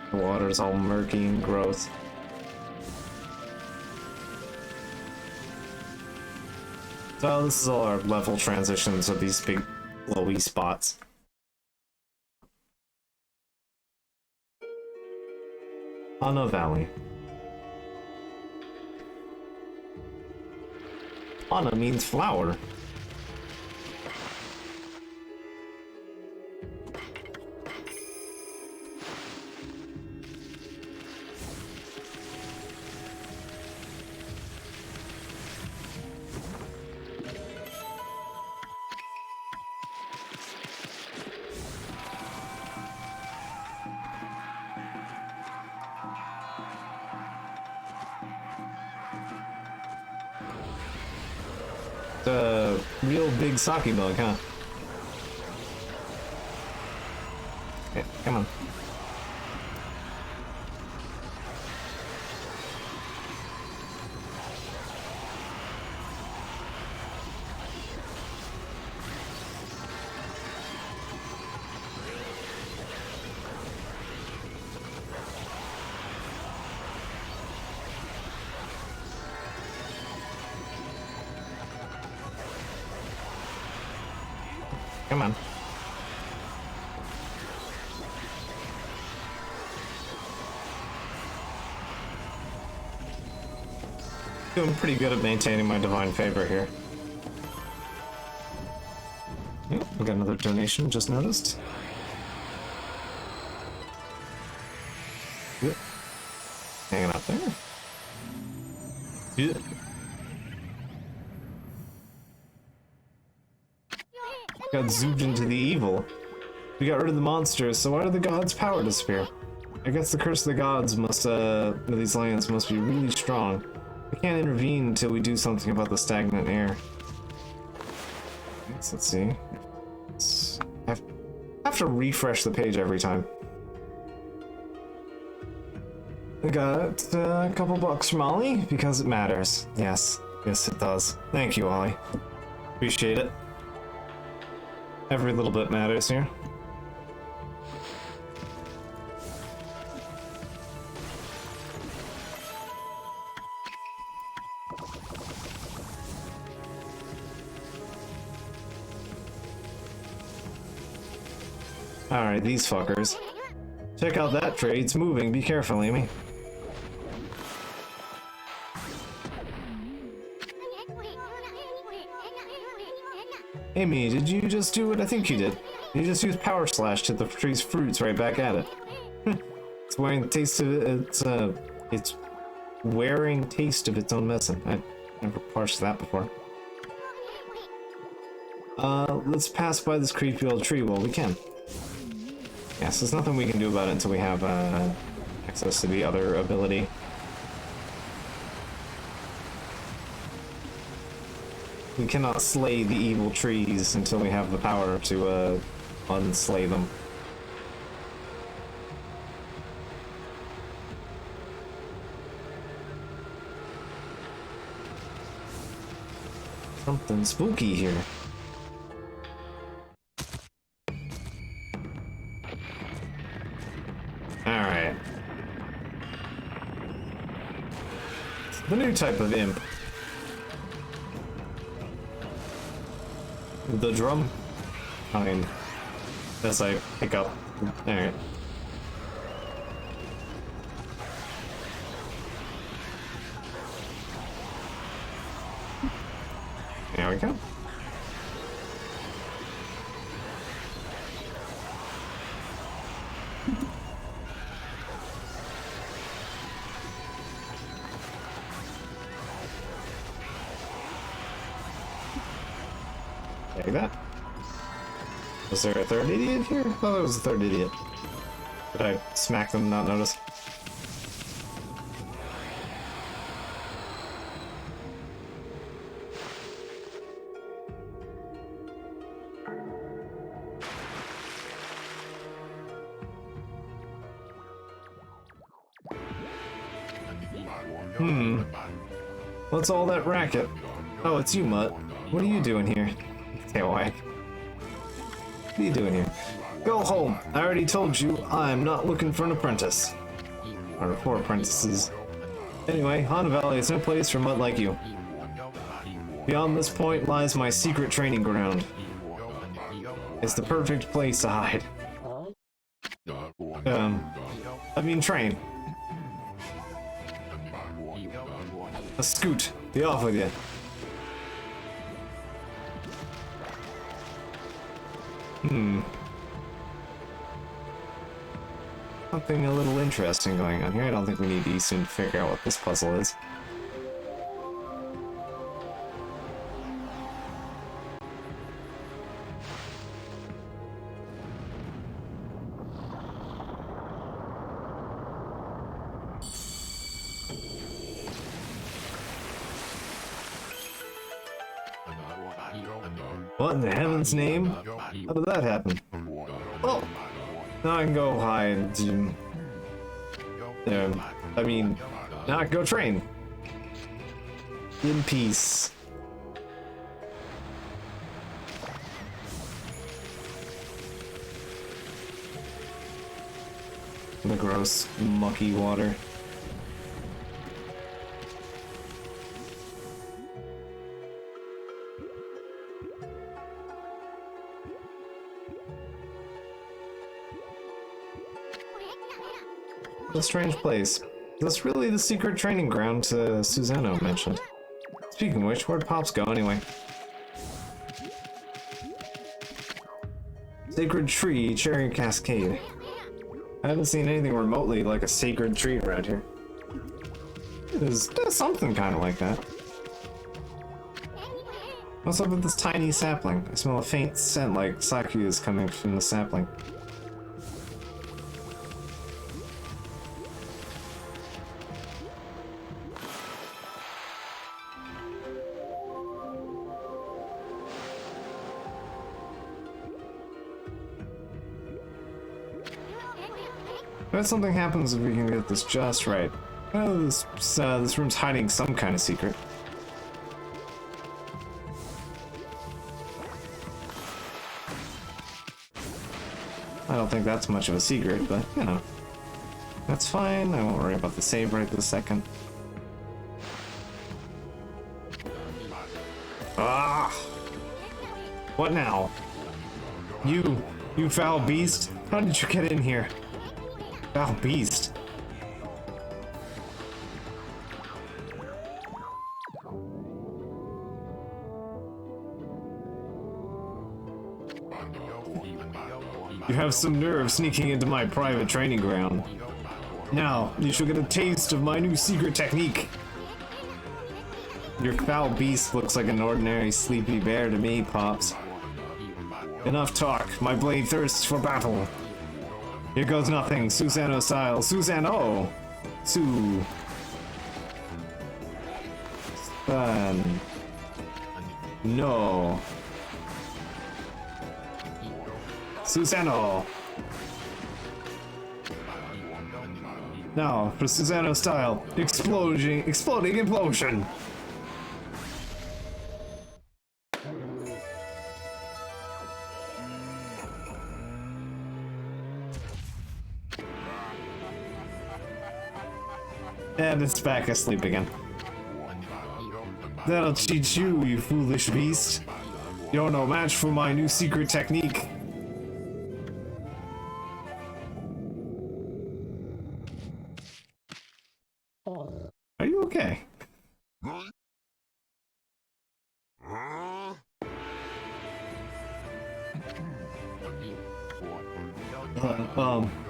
The water's all murky and gross. So this is all our level transitions of these big glowy spots. Hana Valley. Hana means flower. The real big sake bug, huh? Okay, come on. Come on. Doing pretty good at maintaining my divine favor here. Yep, we got another donation, just noticed. Yep. Hanging out there. Yep. Got zoomed into the evil. We got rid of the monsters, so why did the gods' power disappear? I guess the curse of the gods must, these lands must be really strong. We can't intervene until we do something about the stagnant air. Let's see. I have to refresh the page every time. I got a couple bucks from Ollie, because it matters. Yes, it does. Thank you, Ollie. Appreciate it. Every little bit matters here. Alright, these fuckers. Check out that tree, it's moving. Be careful, Amy. Amy, did you just do what I think you did? You just used Power Slash to the tree's fruits right back at it. It's wearing the taste of it's wearing taste of its own medicine. I never parsed that before. Let's pass by this creepy old tree while we can. Yes, there's nothing we can do about it until we have access to the other ability. We cannot slay the evil trees until we have the power to unslay them. Something spooky here. Alright. The new type of imp. The drum? I mean, as I pick up. Alright. There we go. Like that. Was there a third idiot here? I thought there was a third idiot. Did I smack them and not notice? What's all that racket? Oh, it's you, Mutt. What are you doing here? Tail wag. What are you doing here? Go home. I already told you I'm not looking for an apprentice. Or for apprentices. Anyway, Hana Valley is no place for Mutt like you. Beyond this point lies my secret training ground. It's the perfect place to hide. I mean train. A scoot. Be off with you. Something a little interesting going on here. I don't think we need to soon figure out what this puzzle is. What in the heaven's name? How did that happen? Oh! Now I can go hide. I mean, now I can go train. In peace. The gross, mucky water. A strange place. Is this really the secret training ground Susano mentioned? Speaking of which, where'd Pops go anyway? Sacred Tree, Cherry Cascade. I haven't seen anything remotely like a sacred tree around here. There's something kind of like that. What's up with this tiny sapling? I smell a faint scent like sake is coming from the sapling. I bet something happens if we can get this just right. Oh, this room's hiding some kind of secret. I don't think that's much of a secret, but, you know. That's fine, I won't worry about the save right this second. Ah! What now? You You foul beast! How did you get in here? Foul beast. You have some nerve sneaking into my private training ground. Now, you shall get a taste of my new secret technique. Your foul beast looks like an ordinary sleepy bear to me, Pops. Enough talk. My blade thirsts for battle. Here goes nothing. Susano style. Susano! Su. San. No. Susano! Now, for Susano style. Exploding implosion! And it's back asleep again. That'll teach you, you foolish beast. You're no match for my new secret technique. Are you okay?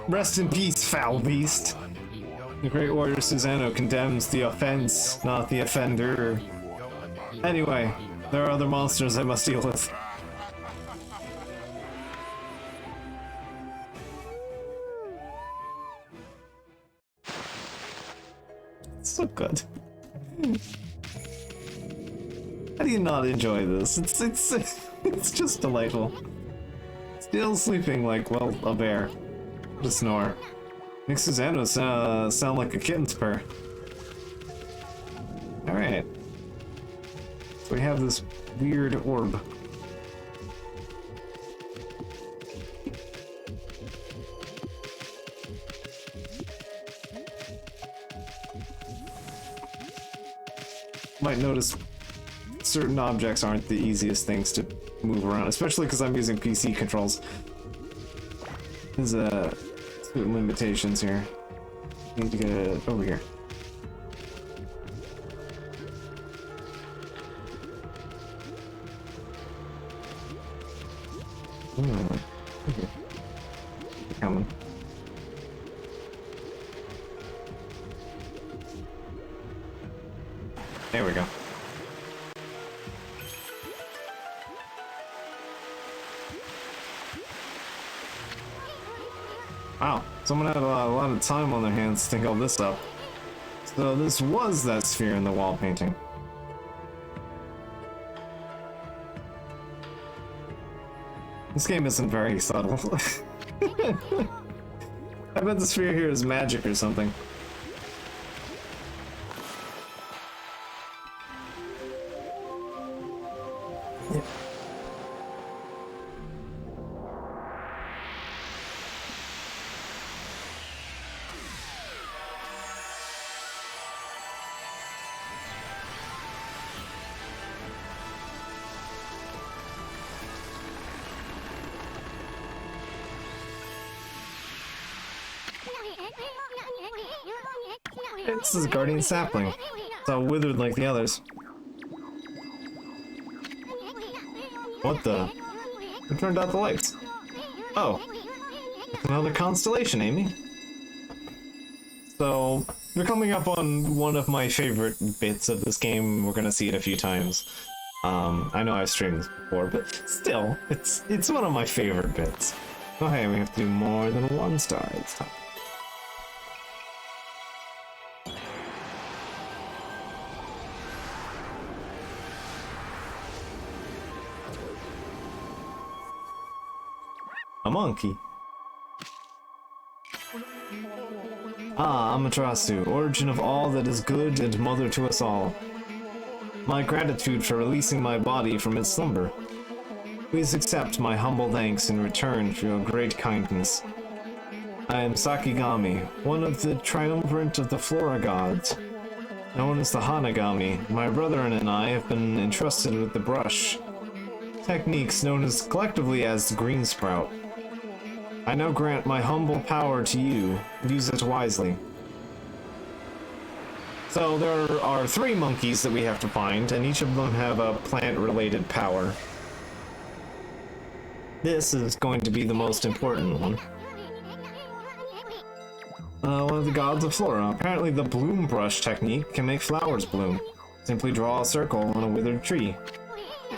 Rest in peace, foul beast. The Great Warrior Susano condemns the offense, not the offender. Anyway, there are other monsters I must deal with. So good. How do you not enjoy this? It's just delightful. Still sleeping like, well, a bear. What a snore. Makes Susano sound like a kitten's purr. Alright. So we have this weird orb. Might notice certain objects aren't the easiest things to move around, especially because I'm using PC controls. There's certain limitations here. Need to get it over here. Okay. Coming. There we go. Wow, someone had a lot of time on their hands to think all this up. So this was that sphere in the wall painting. This game isn't very subtle. I bet the sphere here is magic or something. Yeah. This is a guardian sapling. It's all withered like the others. What the? Who turned out the lights? Oh. It's another constellation, Amy. So, we're coming up on one of my favorite bits of this game. We're gonna see it a few times. I know I've streamed this before, but still, it's one of my favorite bits. Oh hey, we have to do more than one star this time. A monkey. Ah, Amaterasu, origin of all that is good and mother to us all. My gratitude for releasing my body from its slumber. Please accept my humble thanks in return for your great kindness. I am Sakigami, one of the triumvirate of the Flora gods. Known as the Hanagami, my brother and I have been entrusted with the brush. Techniques known as collectively as the green sprout. I now grant my humble power to you. Use it wisely. So there are 3 monkeys that we have to find, and each of them have a plant-related power. This is going to be the most important one. One of the gods of flora. Apparently the bloom brush technique can make flowers bloom. Simply draw a circle on a withered tree.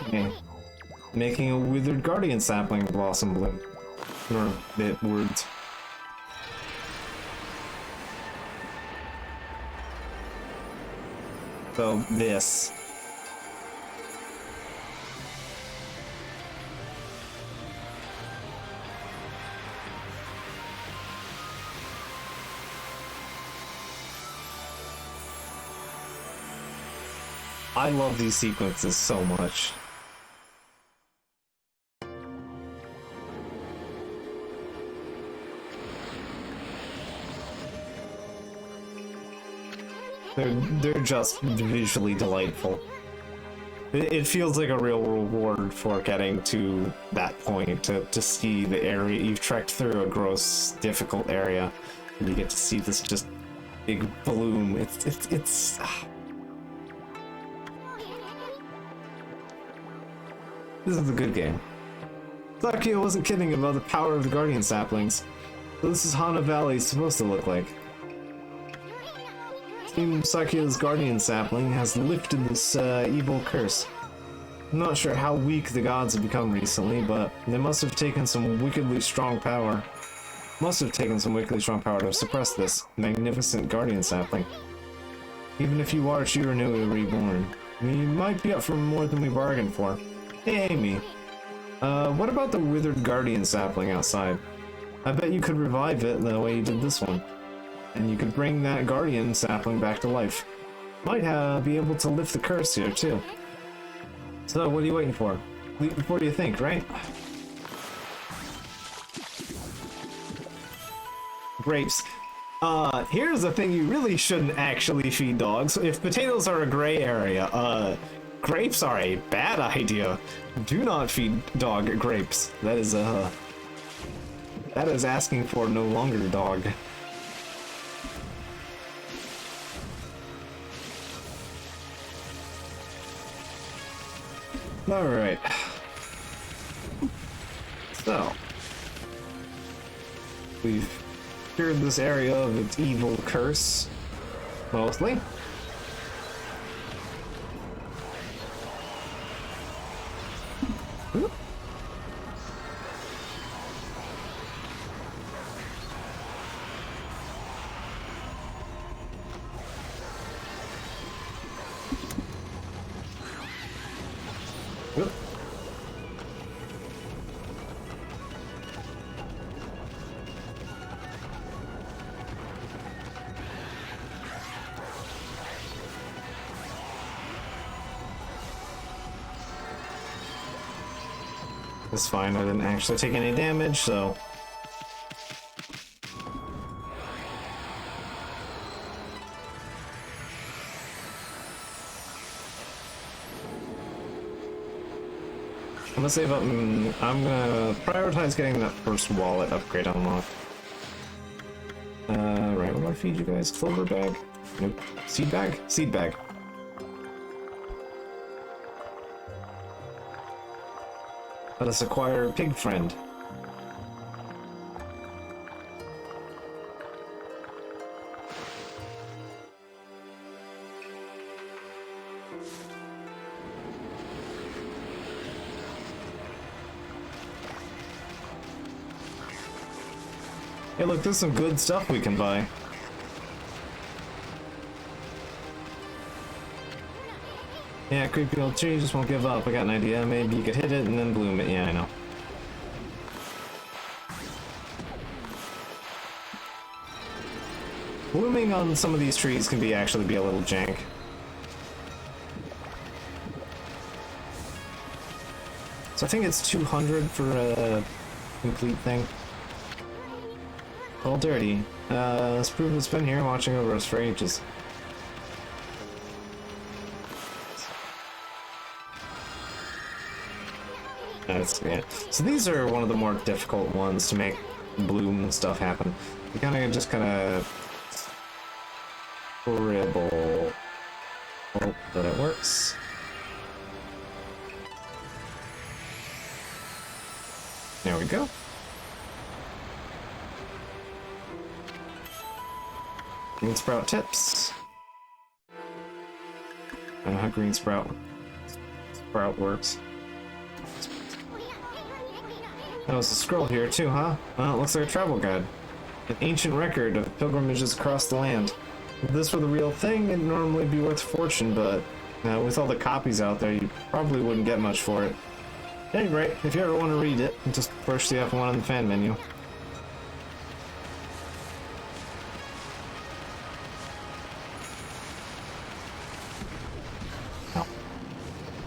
Okay. Making a withered guardian sapling blossom bloom. Or bit words. So this. I love these sequences so much. They're just visually delightful. It feels like a real reward for getting to that point, to see the area. You've trekked through a gross, difficult area, and you get to see this just big bloom. It's This is a good game. Sakio wasn't kidding about the power of the guardian saplings. This is Hana Valley supposed to look like. Team Sakio's guardian sapling has lifted this evil curse. I'm not sure how weak the gods have become recently, but they must have taken some wickedly strong power. To suppress this magnificent guardian sapling. Even if you are Shiranui reborn, we might be up for more than we bargained for. Hey, Amy. What about the withered guardian sapling outside? I bet you could revive it the way you did this one. And you could bring that guardian sapling back to life. Might be able to lift the curse here, too. So, what are you waiting for? Leap before you think, right? Grapes. Here's the thing you really shouldn't actually feed dogs. If potatoes are a gray area, grapes are a bad idea. Do not feed dog grapes. That is asking for no longer dog. Alright. So. We've cured this area of its evil curse. Mostly. Oop. Oop. It's fine, I didn't actually take any damage, so... I'm gonna save up and I'm gonna prioritize getting that first wallet upgrade unlocked. Right, what do I feed you guys? Clover bag? Nope. Seed bag? Seed bag. Let us acquire a pig friend. Hey look, there's some good stuff we can buy. Yeah, creepy old tree just won't give up. I got an idea. Maybe you could hit it and then bloom it. Yeah, I know. Blooming on some of these trees can actually be a little jank. So I think it's 200 for a complete thing. All dirty. Let's prove it's been here watching over us for ages. Yeah. So these are one of the more difficult ones to make bloom stuff happen. You just kind of scribble. Hope that it works. There we go. Green sprout tips. I don't know how green sprout works. Oh, it's a scroll here too, huh? Well, it looks like a travel guide. An ancient record of pilgrimages across the land. If this were the real thing, it'd normally be worth a fortune, but with all the copies out there, you probably wouldn't get much for it. At any rate, if you ever want to read it, just push the F1 on the fan menu.